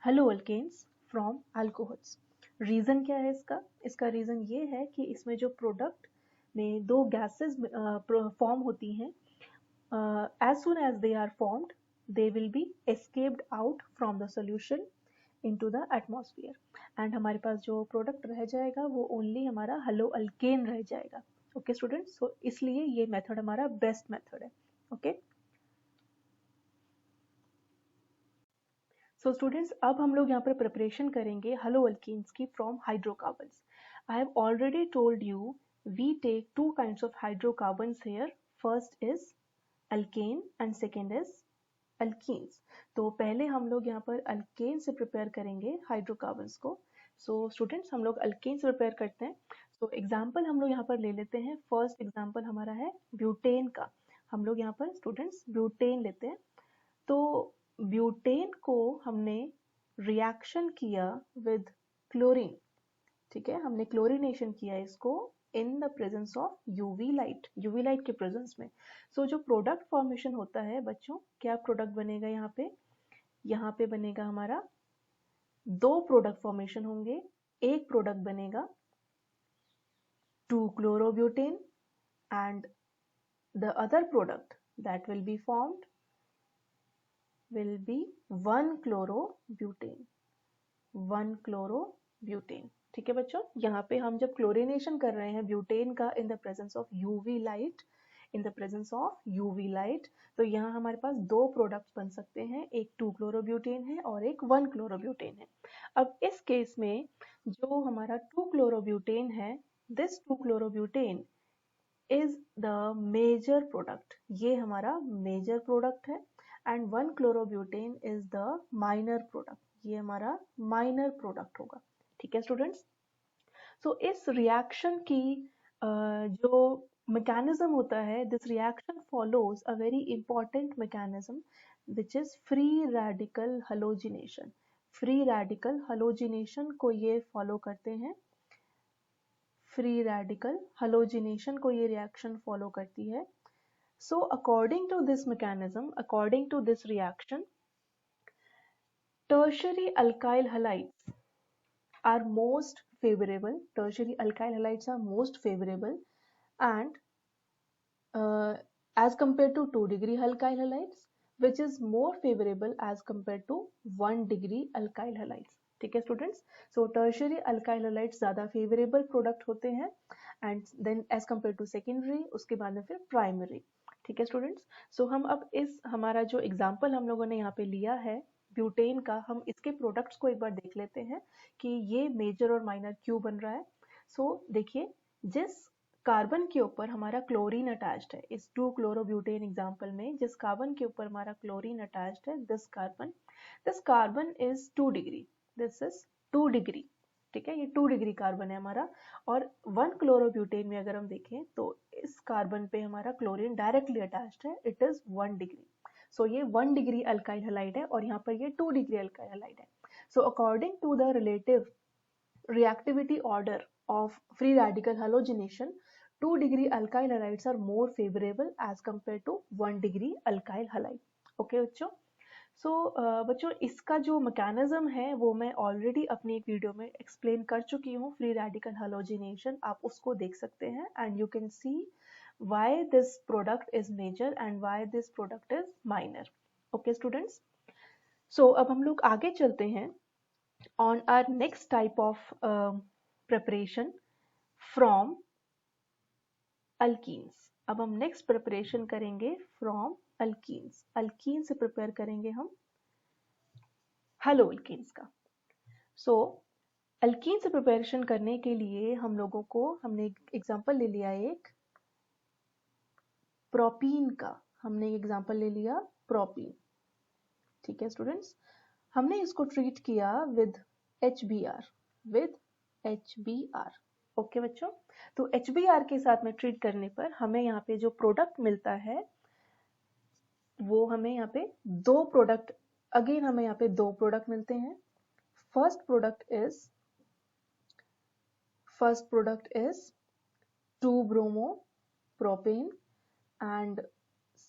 haloalkanes from alcohols. Reason क्या है इसका? इसका रीजन ये है कि इसमें जो प्रोडक्ट में दो गैसेस फॉर्म होती हैं, as soon as they are formed they will be escaped out from the solution into the atmosphere, and हमारे पास जो प्रोडक्ट रह जाएगा वो ओनली हमारा हेलो अल्केन रह जाएगा। ओके स्टूडेंट्स, सो इसलिए ये मेथड हमारा बेस्ट मेथड है। ओके सो स्टूडेंट्स, अब हम लोग यहाँ पर प्रिपरेशन करेंगे हेलो अल्केन्स की from hydrocarbons. I have already told you we take two kinds of hydrocarbons here, first is alkane and second is alkenes. तो पहले हम लोग यहाँ पर अल्केन से प्रिपेयर करेंगे हाइड्रोकार्बन्स को। सो स्टूडेंट्स, हम लोग अल्केन से प्रिपेयर करते हैं। तो एग्जाम्पल हम लोग यहाँ पर ले लेते हैं। फर्स्ट एग्जाम्पल हमारा है ब्यूटेन का। हम लोग यहाँ पर स्टूडेंट्स ब्यूटेन लेते हैं। तो ब्यूटेन को हमने रिएक्शन किया विद क्लोरीन, ठीक है, हमने क्लोरीनेशन किया इसको इन the presence of UV light के प्रेजेंस में। सो जो प्रोडक्ट फॉर्मेशन होता है बच्चों, क्या प्रोडक्ट बनेगा यहाँ पे बनेगा हमारा दो प्रोडक्ट फॉर्मेशन होंगे। एक प्रोडक्ट बनेगा 2-chloroButane and the other product that will be formed will be 1-chlorobutane। ठीक है बच्चों, यहाँ पे हम जब क्लोरीनेशन कर रहे हैं ब्यूटेन का इन the presence of UV light, तो यहाँ हमारे पास दो प्रोडक्ट्स बन सकते हैं, एक 2-chloroButane है और एक 1-chloroButane है। अब इस केस में जो हमारा 2-chloroButane है, this 2-chloroButane is the major product, ये हमारा मेजर प्रोडक्ट है, and 1-chloroButane is the minor product, ये हमारा माइनर प्रोडक्ट होगा। ठीक है स्टूडेंट्स, सो इस रिएक्शन की जो मैकेनिज्म होता है, this reaction follows a very important mechanism which is free radical halogenation. Free radical halogenation को ये फॉलो करते हैं, फ्री रेडिकल हैलोजिनेशन को ये रिएक्शन फॉलो करती है। So according to this mechanism, according to this reaction, tertiary alkyl halides are most favorable, and as compared to 2-degree alkyl halides, which is more favorable as compared to 1-degree alkyl halides। ठीक है students, so tertiary alkyl halides ज्यादा favourable product होते हैं, and then as compare to secondary, उसके बाद में फिर primary. ठीक है स्टूडेंट्स, सो हम अब इस हमारा जो एग्जांपल हम लोगों ने यहाँ पे लिया है ब्यूटेन का, हम इसके प्रोडक्ट्स को एक बार देख लेते हैं कि ये मेजर और माइनर क्यों बन रहा है। सो देखिए, जिस कार्बन के ऊपर हमारा क्लोरीन अटैच्ड है, इस 2-chloroButane एग्जांपल में जिस कार्बन के ऊपर हमारा क्लोरीन अटैच्ड है, this carbon is 2 degree, this is 2 degree. ठीक है, ये 2 डिग्री कार्बन है हमारा, और 1-chloroButane में अगर हम देखें तो इस कार्बन पे हमारा क्लोरीन डायरेक्टली अटैच्ड है, इट इज 1 डिग्री। सो ये 1 डिग्री अल्काइल हैलाइड है और यहाँ पर ये 2 डिग्री अल्काइल हैलाइड है। So according to the relative reactivity order of free radical halogenation, 2 degree alkyl halides are more favorable as compared to 1 degree alkyl halide। Okay बच्चों, सो बच्चों इसका जो मैकेनिज्म है वो मैं ऑलरेडी अपनी एक वीडियो में एक्सप्लेन कर चुकी हूँ, फ्री रेडिकल हैलोजिनेशन, आप उसको देख सकते हैं, and you can see why this product is major and why this product is minor। okay students, so अब हम लोग आगे चलते हैं on our next type of preparation from alkenes। अब हम नेक्स्ट प्रिपरेशन करेंगे फ्रॉम अल्कीन्स। अल्कीन से प्रिपेयर करेंगे हम हेलो अल्कीन्स का। सो अल्कीन से प्रिपरेशन करने के लिए हम लोगों को, हमने एग्जांपल ले लिया एक प्रोपीन का। हमने एक एग्जांपल ले लिया प्रोपीन, ठीक है स्टूडेंट्स। हमने इसको ट्रीट किया with HBr, with HBr। Okay बच्चों, तो HBr के साथ में ट्रीट करने पर हमें यहाँ पे जो प्रोडक्ट मिलता है वो हमें यहाँ पे दो प्रोडक्ट, अगेन हमें यहाँ पे दो प्रोडक्ट मिलते हैं। First product is 2-bromopropane and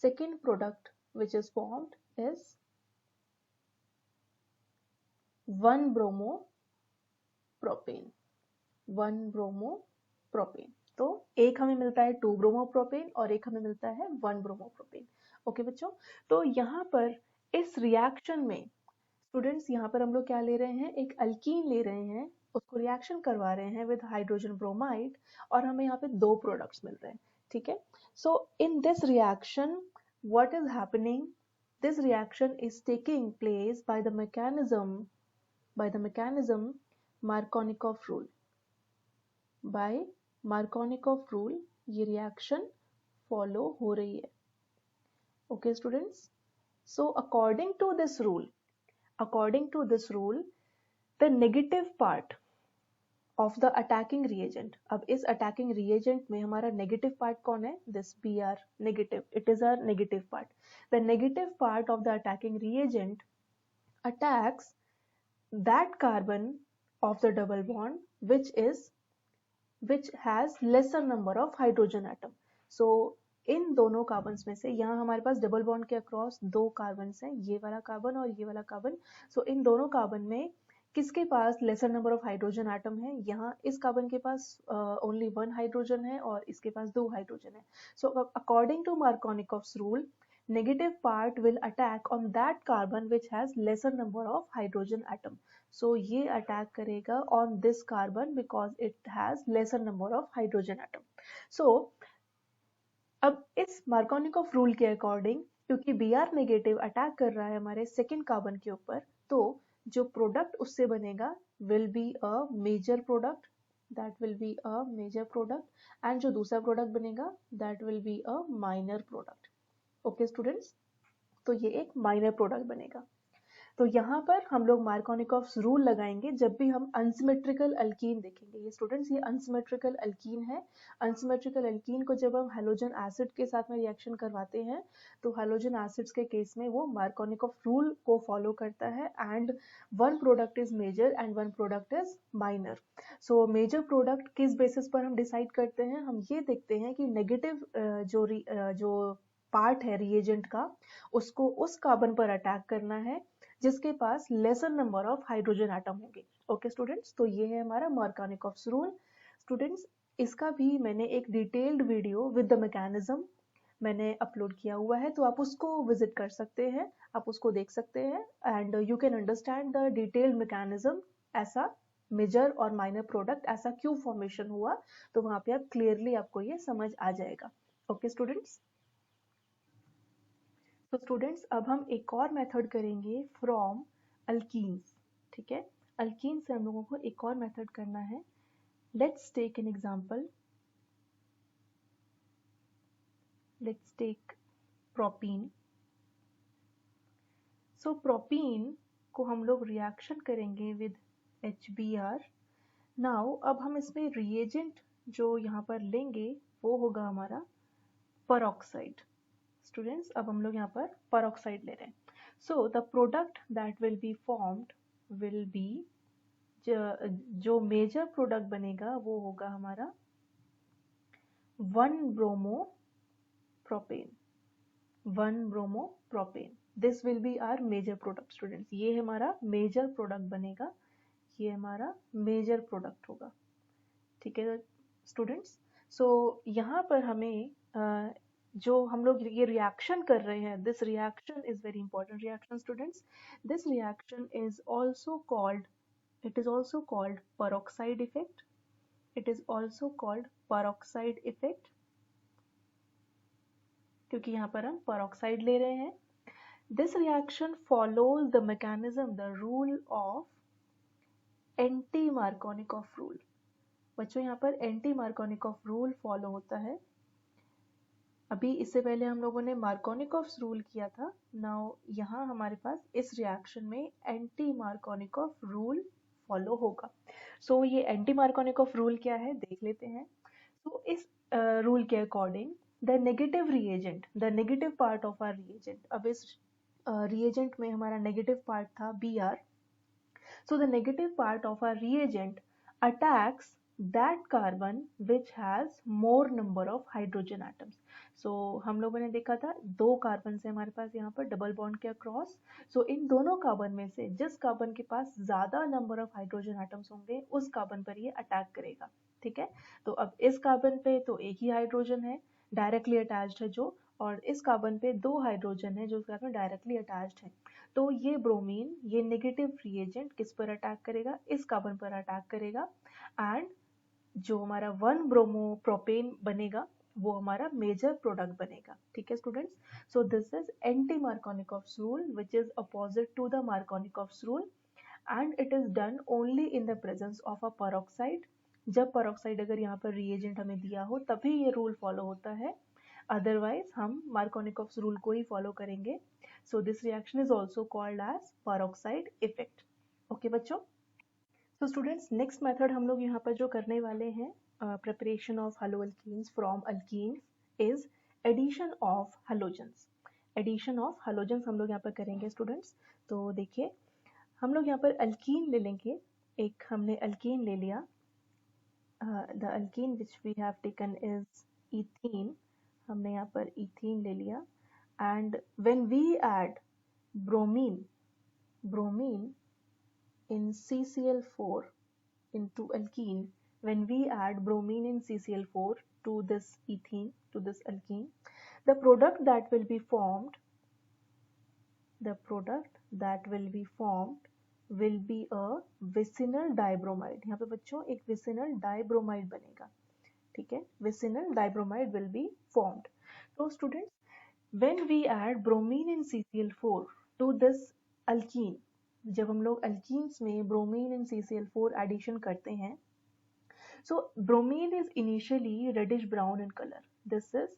second product which is formed is 1-bromopropane, 1-bromopropane। तो एक हमें मिलता है 2-bromopropane और एक हमें मिलता है 1-bromopropane। ओके बच्चों, तो यहाँ पर इस रिएक्शन में स्टूडेंट्स, यहाँ पर हम लोग क्या ले रहे हैं, एक अल्कीन ले रहे हैं, उसको रिएक्शन करवा रहे हैं विद हाइड्रोजन ब्रोमाइड और हमें यहाँ पे दो प्रोडक्ट्स मिल रहे हैं, ठीक है। So in this reaction what is happening, this reaction is taking place by the mechanism Markovnikov rule. By Markovnikov rule ये रिएक्शन फॉलो हो रही है। Okay students, so according to this rule the negative part of the attacking reagent, अब इस attacking reagent में हमारा negative part कौन है, this Br negative, it is our negative part। the negative part of the attacking reagent attacks that carbon of the double bond which has lesser number of hydrogen atom। so इन दोनों carbons में से, यहाँ हमारे पास double bond के across दो carbons हैं, ये वाला कार्बन और ये वाला कार्बन। सो इन दोनों कार्बन में किसके पास lesser number of hydrogen atom है, यहाँ इस कार्बन के पास ओनली 1 हाइड्रोजन है और इसके पास 2 हाइड्रोजन है। So according to Markovnikov's rule, negative part will attack on that carbon which has lesser number of hydrogen atom। so ये attack करेगा on this carbon because it has lesser number of hydrogen atom। so अब इस Markovnikov rule के according, क्योंकि Br negative attack कर रहा है हमारे सेकेंड कार्बन के ऊपर, तो जो प्रोडक्ट उससे बनेगा will be a major product, that will be a major product, and जो दूसरा प्रोडक्ट बनेगा that will be a minor product. Okay students, तो ये एक माइनर प्रोडक्ट बनेगा। तो यहाँ पर हम लोग मार्कोनिकॉफ्स रूल लगाएंगे जब भी हम अनसिमेट्रिकल अल्कीन देखेंगे। ये स्टूडेंट्स, ये अनसिमेट्रिकल अल्कीन है। अनसिमेट्रिकल अल्कीन को जब हम हैलोजन एसिड के साथ में रिएक्शन करवाते हैं तो हैलोजन एसिड्स के केस में वो मार्कोनिकॉफ रूल को फॉलो करता है and one product is major and one product is minor. So major product किस बेसिस पर हम डिसाइड करते हैं, हम ये देखते हैं कि नेगेटिव जो पार्ट है रिएजेंट का, उसको उस कार्बन पर अटैक करना है जिसके पास lesser number of hydrogen atom होंगे। ओके स्टूडेंट्स, तो ये है हमारा मार्कोनिकॉफ्स रूल। स्टूडेंट्स, इसका भी मैंने एक detailed video with the mechanism मैंने अपलोड किया हुआ है, तो आप उसको विजिट कर सकते हैं, आप उसको देख सकते हैं and you can understand the detailed mechanism, ऐसा मेजर और माइनर प्रोडक्ट ऐसा क्यों फॉर्मेशन हुआ, तो वहां पे आप क्लियरली आपको ये समझ आ जाएगा। ओके स्टूडेंट्स, तो स्टूडेंट्स अब हम एक और मेथड करेंगे फ्रॉम अल्कीन्स, ठीक है। अल्कीन से हम लोगों को एक और मेथड करना है। Let's take an example, let's take propene. So propene को हम लोग रिएक्शन करेंगे विद HBr। नाउ अब हम इसमें रिएजेंट जो यहाँ पर लेंगे वो होगा हमारा परऑक्साइड। स्टूडेंट्स, अब हम लोग यहाँ पर परऑक्साइड ले रहे हैं। So the product that will be formed will be, जो मेजर प्रोडक्ट बनेगा वो होगा हमारा 1-bromopropane, 1-bromopropane। This will be our major product students, ये हमारा मेजर प्रोडक्ट बनेगा, ये हमारा मेजर प्रोडक्ट होगा, ठीक है स्टूडेंट्स। सो यहाँ पर हमें जो हम लोग ये रिएक्शन कर रहे हैं, this reaction is very important reaction students. This reaction is also called, it is also called peroxide effect, it is also called peroxide effect, क्योंकि यहाँ पर हम peroxide ले रहे हैं। This reaction follows the mechanism, the rule of anti-Markovnikov rule। बच्चों यहाँ पर anti-Markovnikov rule follow होता है। अभी इससे पहले हम लोगों ने मार्कोनिकॉफ्स रूल किया था। नाउ यहाँ हमारे पास इस रिएक्शन में एंटी मार्कोनिकॉफ रूल फॉलो होगा। सो ये एंटी मार्कोनिकॉफ रूल क्या है देख लेते हैं। तो इस रूल के according the negative reagent, the negative part of our reagent, अब इस रिएजेंट में हमारा नेगेटिव पार्ट था Br. So the negative part of our reagent attacks that carbon which has more number of hydrogen atoms. So हम लोगों ने देखा था दो कार्बन से हमारे पास यहाँ पर डबल बॉन्ड के अक्रॉस। सो इन दोनों कार्बन में से जिस कार्बन के पास ज्यादा नंबर ऑफ हाइड्रोजन एटम्स होंगे उस कार्बन पर ये अटैक करेगा। ठीक है, तो अब इस कार्बन पे तो एक ही हाइड्रोजन है डायरेक्टली अटैच्ड है जो, और इस कार्बन पे दो हाइड्रोजन है जो उस कार्बन डायरेक्टली अटैच्ड है। तो ये ब्रोमीन, ये नेगेटिव रिएजेंट किस पर अटैक करेगा, इस कार्बन पर अटैक करेगा, एंड जो हमारा 1 ब्रोमो प्रोपेन बनेगा वो हमारा मेजर प्रोडक्ट बनेगा। ठीक है students, so this is anti Markovnikov's rule which is opposite to the Markovnikov's rule, and it is done only in the presence of a peroxide. जब पेरोक्साइड अगर यहाँ पर रिएजेंट हमें दिया हो तभी ये रूल फॉलो होता है, अदरवाइज हम मार्कोनिकॉफ्स रूल को ही फॉलो करेंगे। So this reaction is also called as peroxide effect. Okay बच्चों, so students next method हम लोग यहाँ पर जो करने वाले हैं preparation of haloalkenes from alkenes is addition of halogens. Addition of halogens हम लोग यहाँ पर करेंगे स्टूडेंट्स। तो देखिए हम लोग यहाँ पर अल्कीन ले लेंगे, एक हमने अल्कीन ले लिया, the alkene which we have taken is ethene, हमने यहाँ पर ethene ले लिया, and when we add bromine in CCl4 into alkene, when we add bromine in CCl4 to this ethene, to this alkene, the product that will be formed will be a vicinal dibromide. यहाँ पे बच्चों एक vicinal dibromide बनेगा। ठीक है, vicinal dibromide will be formed. So students, when we add bromine in CCl4 to this alkene, जब हम लोग alkenes में bromine in CCl4 addition करते हैं, so bromine is initially reddish brown in color. This is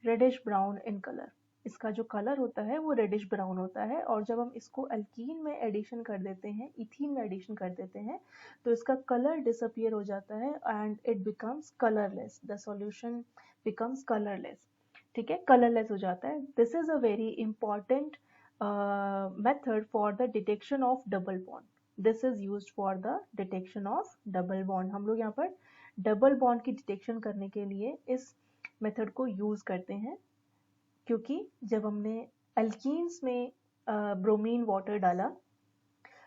reddish brown in color. इसका जो colour होता है वो रेडिश ब्राउन होता है, और जब हम इसको अल्कीन में एडिशन कर देते हैं, इथीन में एडिशन कर देते हैं, तो इसका कलर डिसअपियर हो जाता है and it becomes colourless, the solution becomes colourless. ठीक है, कलरलेस हो जाता है। This is a very important method for the detection of double bond. This is used for the detection of double bond. हम लोग यहाँ पर डबल बॉन्ड की डिटेक्शन करने के लिए इस मेथड को यूज करते हैं, क्योंकि जब हमने अल्कीन्स में ब्रोमीन वाटर डाला,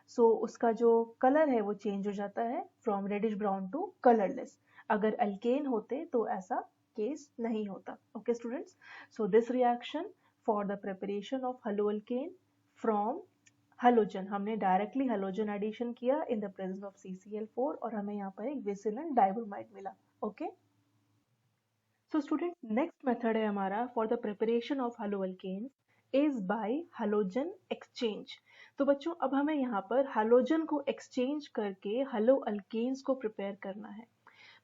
सो उसका जो कलर है वो चेंज हो जाता है from reddish brown to colourless. अगर अल्केन होते तो ऐसा केस नहीं होता। Okay students, so this reaction for the preparation of haloalkane from halogen, हमने डायरेक्टली हलोजन एडिशन किया in the presence of CCl4 और हमें यहाँ पर एक विसिनल डाइब्रोमाइड मिला। Okay, so student next method है हमारा for the preparation of haloalkanes is by halogen exchange. तो बच्चों अब हमें यहाँ पर हलोजन को एक्सचेंज करके हलोअल्केन्स को प्रिपेयर करना है।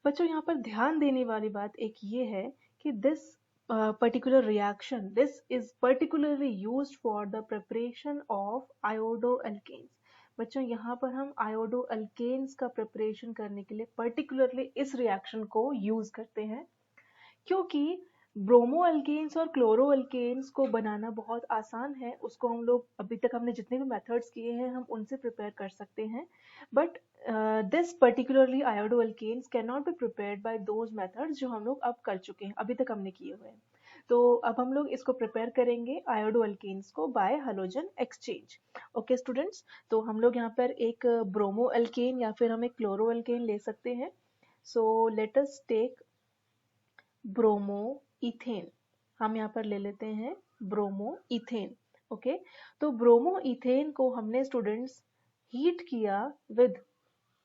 बच्चों यहाँ पर ध्यान देने वाली बात एक ये है कि this particular reaction, this is particularly used for the preparation of iodoalkanes. बच्चों यहाँ पर हम iodoalkanes का प्रिपरेशन करने के लिए particularly इस रिएक्शन को यूज करते हैं, क्योंकि ब्रोमो अल्केन्स और क्लोरो अल्केन्स को बनाना बहुत आसान है। उसको हम लोग अभी तक हमने जितने भी मेथड्स किए हैं हम उनसे प्रिपेयर कर सकते हैं, but this particularly iodoalkanes can not be prepared by those methods जो हम लोग अब कर चुके हैं, अभी तक हमने किए हुए हैं। तो अब हम लोग इसको प्रिपेयर करेंगे आयोडो अल्केन्स को bye halogen exchange. Okay students, तो हम लोग यहाँ पर एक ब्रोमो अल्केन या फिर हम एक क्लोरो अल्केन ले सकते हैं। So let us take bromoethane, हम यहाँ पर ले लेते हैं ब्रोमो इथेन। ओके, तो ब्रोमो इथेन को हमने स्टूडेंट्स हीट किया with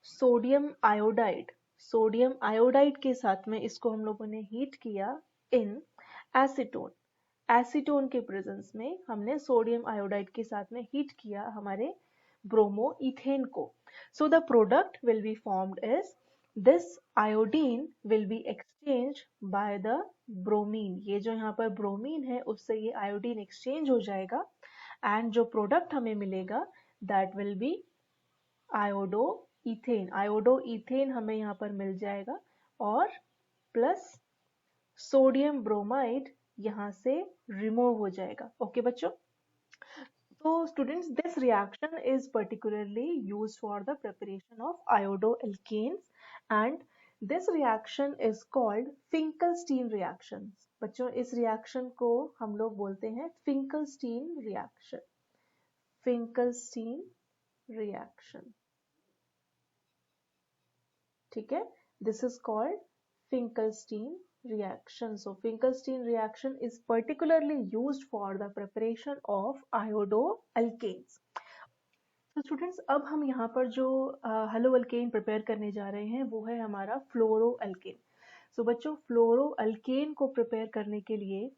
sodium iodide. Sodium iodide के साथ में इसको हम लोगों ने हीट किया इन एसीटोन। एसीटोन के प्रेजेंस में हमने सोडियम आयोडाइड के साथ में हीट किया हमारे ब्रोमो इथेन को। सो the product will be formed is this iodine will be exchange by the bromine. ये जो यहाँ पर ब्रोमीन है उससे ये आयोडीन एक्सचेंज हो जाएगा एंड जो प्रोडक्ट हमें मिलेगा that will B iodo ethane. Iodo ethane हमें यहाँ पर मिल जाएगा और प्लस सोडियम ब्रोमाइड यहाँ से रिमूव हो जाएगा। ओके बच्चों, तो students this reaction is particularly used for the preparation of iodoalkanes and this reaction is called Finkelstein reaction। बच्चों इस रिएक्शन को हम लोग बोलते हैं फिंकलस्टीन रिएक्शन। फिंकलस्टीन रिएक्शन, ठीक है, this is called Finkelstein reaction। So Finkelstein reaction is particularly used for the preparation of iodoalkanes। तो स्टूडेंट्स अब हम यहाँ पर जो हेलोअल्केन प्रिपेयर करने जा रहे हैं वो है हमारा फ्लोरोअल्केन। सो बच्चों फ्लोरोअल्केन को प्रिपेयर करने के लिए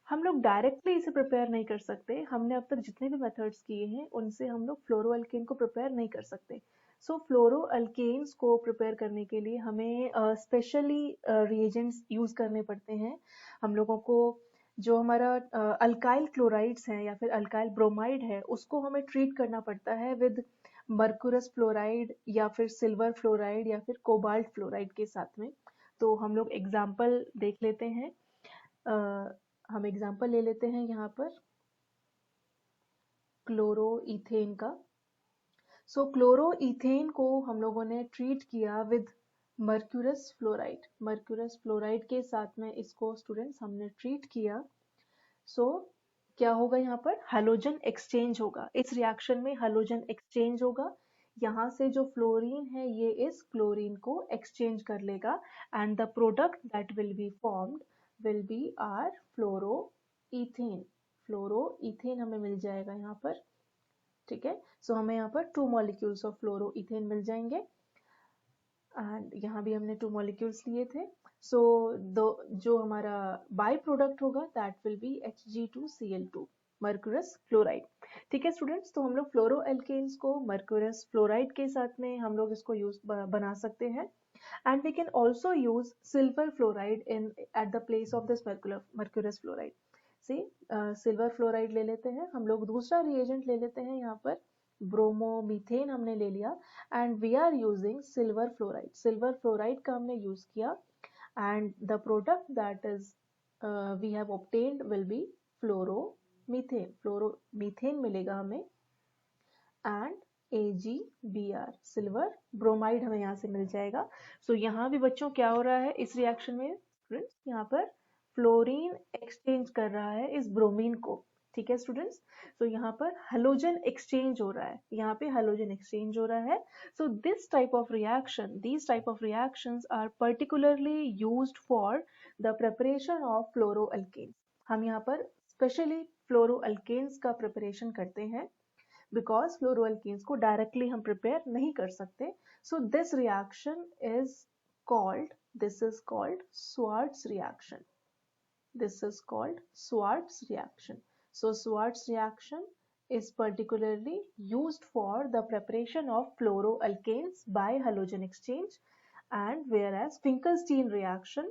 हम लोग डायरेक्टली इसे प्रिपेयर नहीं कर सकते। हमने अब तक जितने भी मेथड्स किए हैं उनसे हम लोग फ्लोरोअल्केन को प्रिपेयर नहीं कर सकते। सो फ्लोरोअल्केन्स को प्रिपेयर करने के लिए हमें स्पेशली रिएजेंट्स यूज करने पड़ते हैं। हम लोगों को जो हमारा अल्काइल क्लोराइड्स हैं या फिर अल्काइल ब्रोमाइड है उसको हमें ट्रीट करना पड़ता है विद मर्क्यूरस फ्लोराइड या फिर सिल्वर फ्लोराइड या फिर कोबाल्ट फ्लोराइड के साथ में। तो हम लोग एग्जाम्पल देख लेते हैं। हम एग्जाम्पल ले लेते हैं यहाँ पर क्लोरोइथेन का। सो क्लोरोइथेन को हम लोगों ने ट्रीट किया with mercurous fluoride. Mercurous fluoride के साथ में इसको स्टूडेंट्स हमने ट्रीट किया। सो क्या होगा यहाँ पर हैलोजन एक्सचेंज होगा। इस रिएक्शन में हैलोजन एक्सचेंज होगा। यहाँ से जो फ्लोरीन है ये इस क्लोरीन को एक्सचेंज कर लेगा and the product that will be formed will be our फ्लोरोइथेन। फ्लोरोइथेन हमें मिल जाएगा यहाँ पर, ठीक है। सो हमें यहाँ पर 2 मॉलिक्यूल्स ऑफ फ्लोरोइथेन मिल जाएंगे एंड यहाँ भी हमने 2 मॉलिक्यूल्स लिए थे। सो जो हमारा बाय प्रोडक्ट होगा that will B Hg2Cl2 mercurous fluoride, ठीक है स्टूडेंट्स। तो हम लोग फ्लोरोअल्केन्स को मर्क्यूरस फ्लोराइड के साथ में हम लोग इसको यूज बना सकते हैं and we can also use silver fluoride in at the place of this mercurous fluoride। see silver fluoride ले लेते हैं हम लोग। दूसरा रिएजेंट ले लेते हैं यहाँ पर ब्रोमोमीथेन हमने ले लिया and we are using silver fluoride. Silver fluoride का हमने यूज किया and the product that is we have obtained will be fluoromethane. Fluoromethane मिलेगा हमें एंड AgBr सिल्वर ब्रोमाइड हमें यहाँ से मिल जाएगा। सो यहाँ भी बच्चों क्या हो रहा है इस रिएक्शन में स्टूडेंट्स, यहाँ पर फ्लोरीन एक्सचेंज कर रहा है इस ब्रोमीन को, ठीक है स्टूडेंट्स। तो यहाँ पर हैलोजन एक्सचेंज हो रहा है, यहाँ पे हैलोजन एक्सचेंज हो रहा है। So this type of reaction, these type of reactions are particularly used for the preparation of फ्लोरोअल्केन्स। हम यहाँ पर स्पेशली फ्लोरोअल्केन्स का प्रिपरेशन करते हैं बिकॉज फ्लोरोअल्केन्स को डायरेक्टली हम प्रिपेयर नहीं कर सकते। सो this reaction is called, this is called Swarts reaction. This is called Swarts reaction. So Swarts reaction is particularly used for the preparation of fluoroalkanes by halogen exchange, and whereas Finkelstein reaction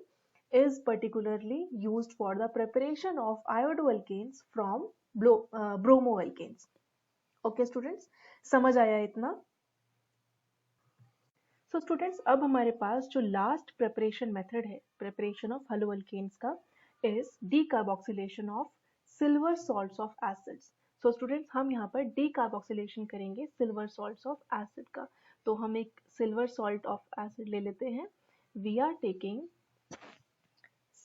is particularly used for the preparation of iodoalkanes from bromoalkanes। Okay students, समझ आया इतना? सो students अब हमारे पास जो last preparation method है preparation of हेलोअल्केन्स का is decarboxylation of silver salts of acids. So students हम यहाँ पर डीकार्बोक्सिलेशन करेंगे सिल्वर सॉल्ट्स ऑफ एसिड का। तो हम एक सिल्वर सॉल्ट ऑफ एसिड ले लेते हैं। We are taking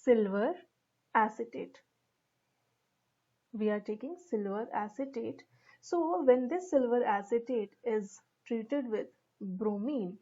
silver acetate. We are taking silver acetate। So when this silver acetate is treated with bromine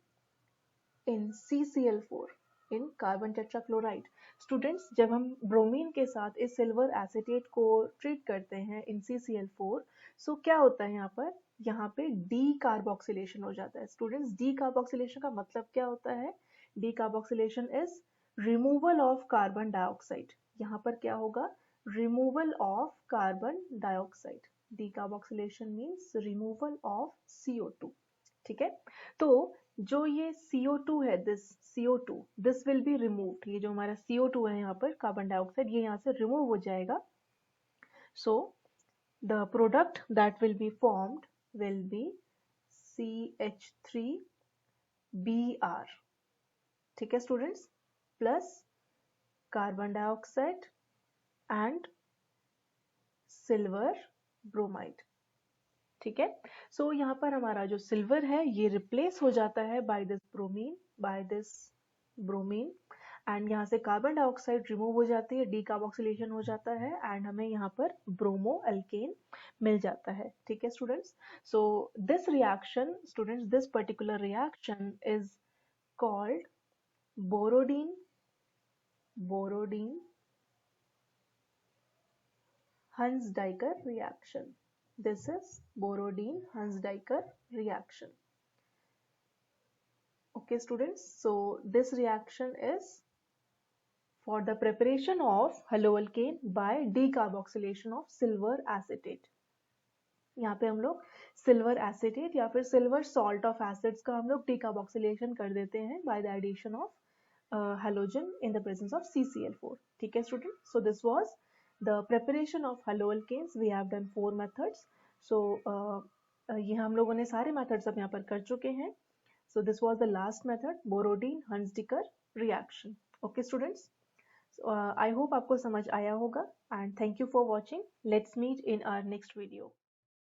in CCl4 in carbon tetrachloride, students जब हम bromine के साथ इस सिल्वर एसिटेट को treat करते हैं इन CCl4, सो क्या होता है यहाँ पे डीकार्बोक्सिलेशन हो जाता है। स्टूडेंट्स डीकार्बोक्सिलेशन का मतलब क्या होता है? Decarboxylation is removal of carbon dioxide. यहाँ पर क्या होगा? removal of carbon dioxide। decarboxylation means removal of CO2, ठीक है। तो जो ये CO2 है, this CO2 this will be removed, ये जो हमारा CO2 है यहाँ पर कार्बन डाइऑक्साइड, ये यहाँ से रिमूव हो जाएगा. सो the product that will be formed will B CH3Br. ठीक है students, plus carbon dioxide and silver bromide. ठीक है. सो यहाँ पर हमारा जो सिल्वर है ये रिप्लेस हो जाता है बाय दिस ब्रोमीन एंड यहाँ से कार्बन डाइऑक्साइड रिमूव हो जाती है, डीकार्बोक्सिलेशन हो जाता है एंड हमें यहाँ पर ब्रोमो अल्केन मिल जाता है. ठीक है students. So this reaction students, this particular reaction is called Borodin Hunsdijker reaction. This is Borodin-Hunsdijker reaction. Okay students, so this reaction is for the preparation of haloalkane by decarboxylation of silver acetate. यहाँ पे हम लोग silver acetate या फिर silver salt of acids का हम लोग decarboxylation कर देते हैं by the addition of halogen in the presence of CCl4. ठीक है student. So this was the preparation of haloalkanes. We have done 4 methods. So ये हम लोगों ने सारे methods अब यहाँ पर कर चुके हैं. So this was the last method, Borodin-Hunsdijker reaction. Okay students. So, I hope आपको समझ आया होगा and thank you for watching. Let's meet in our next video.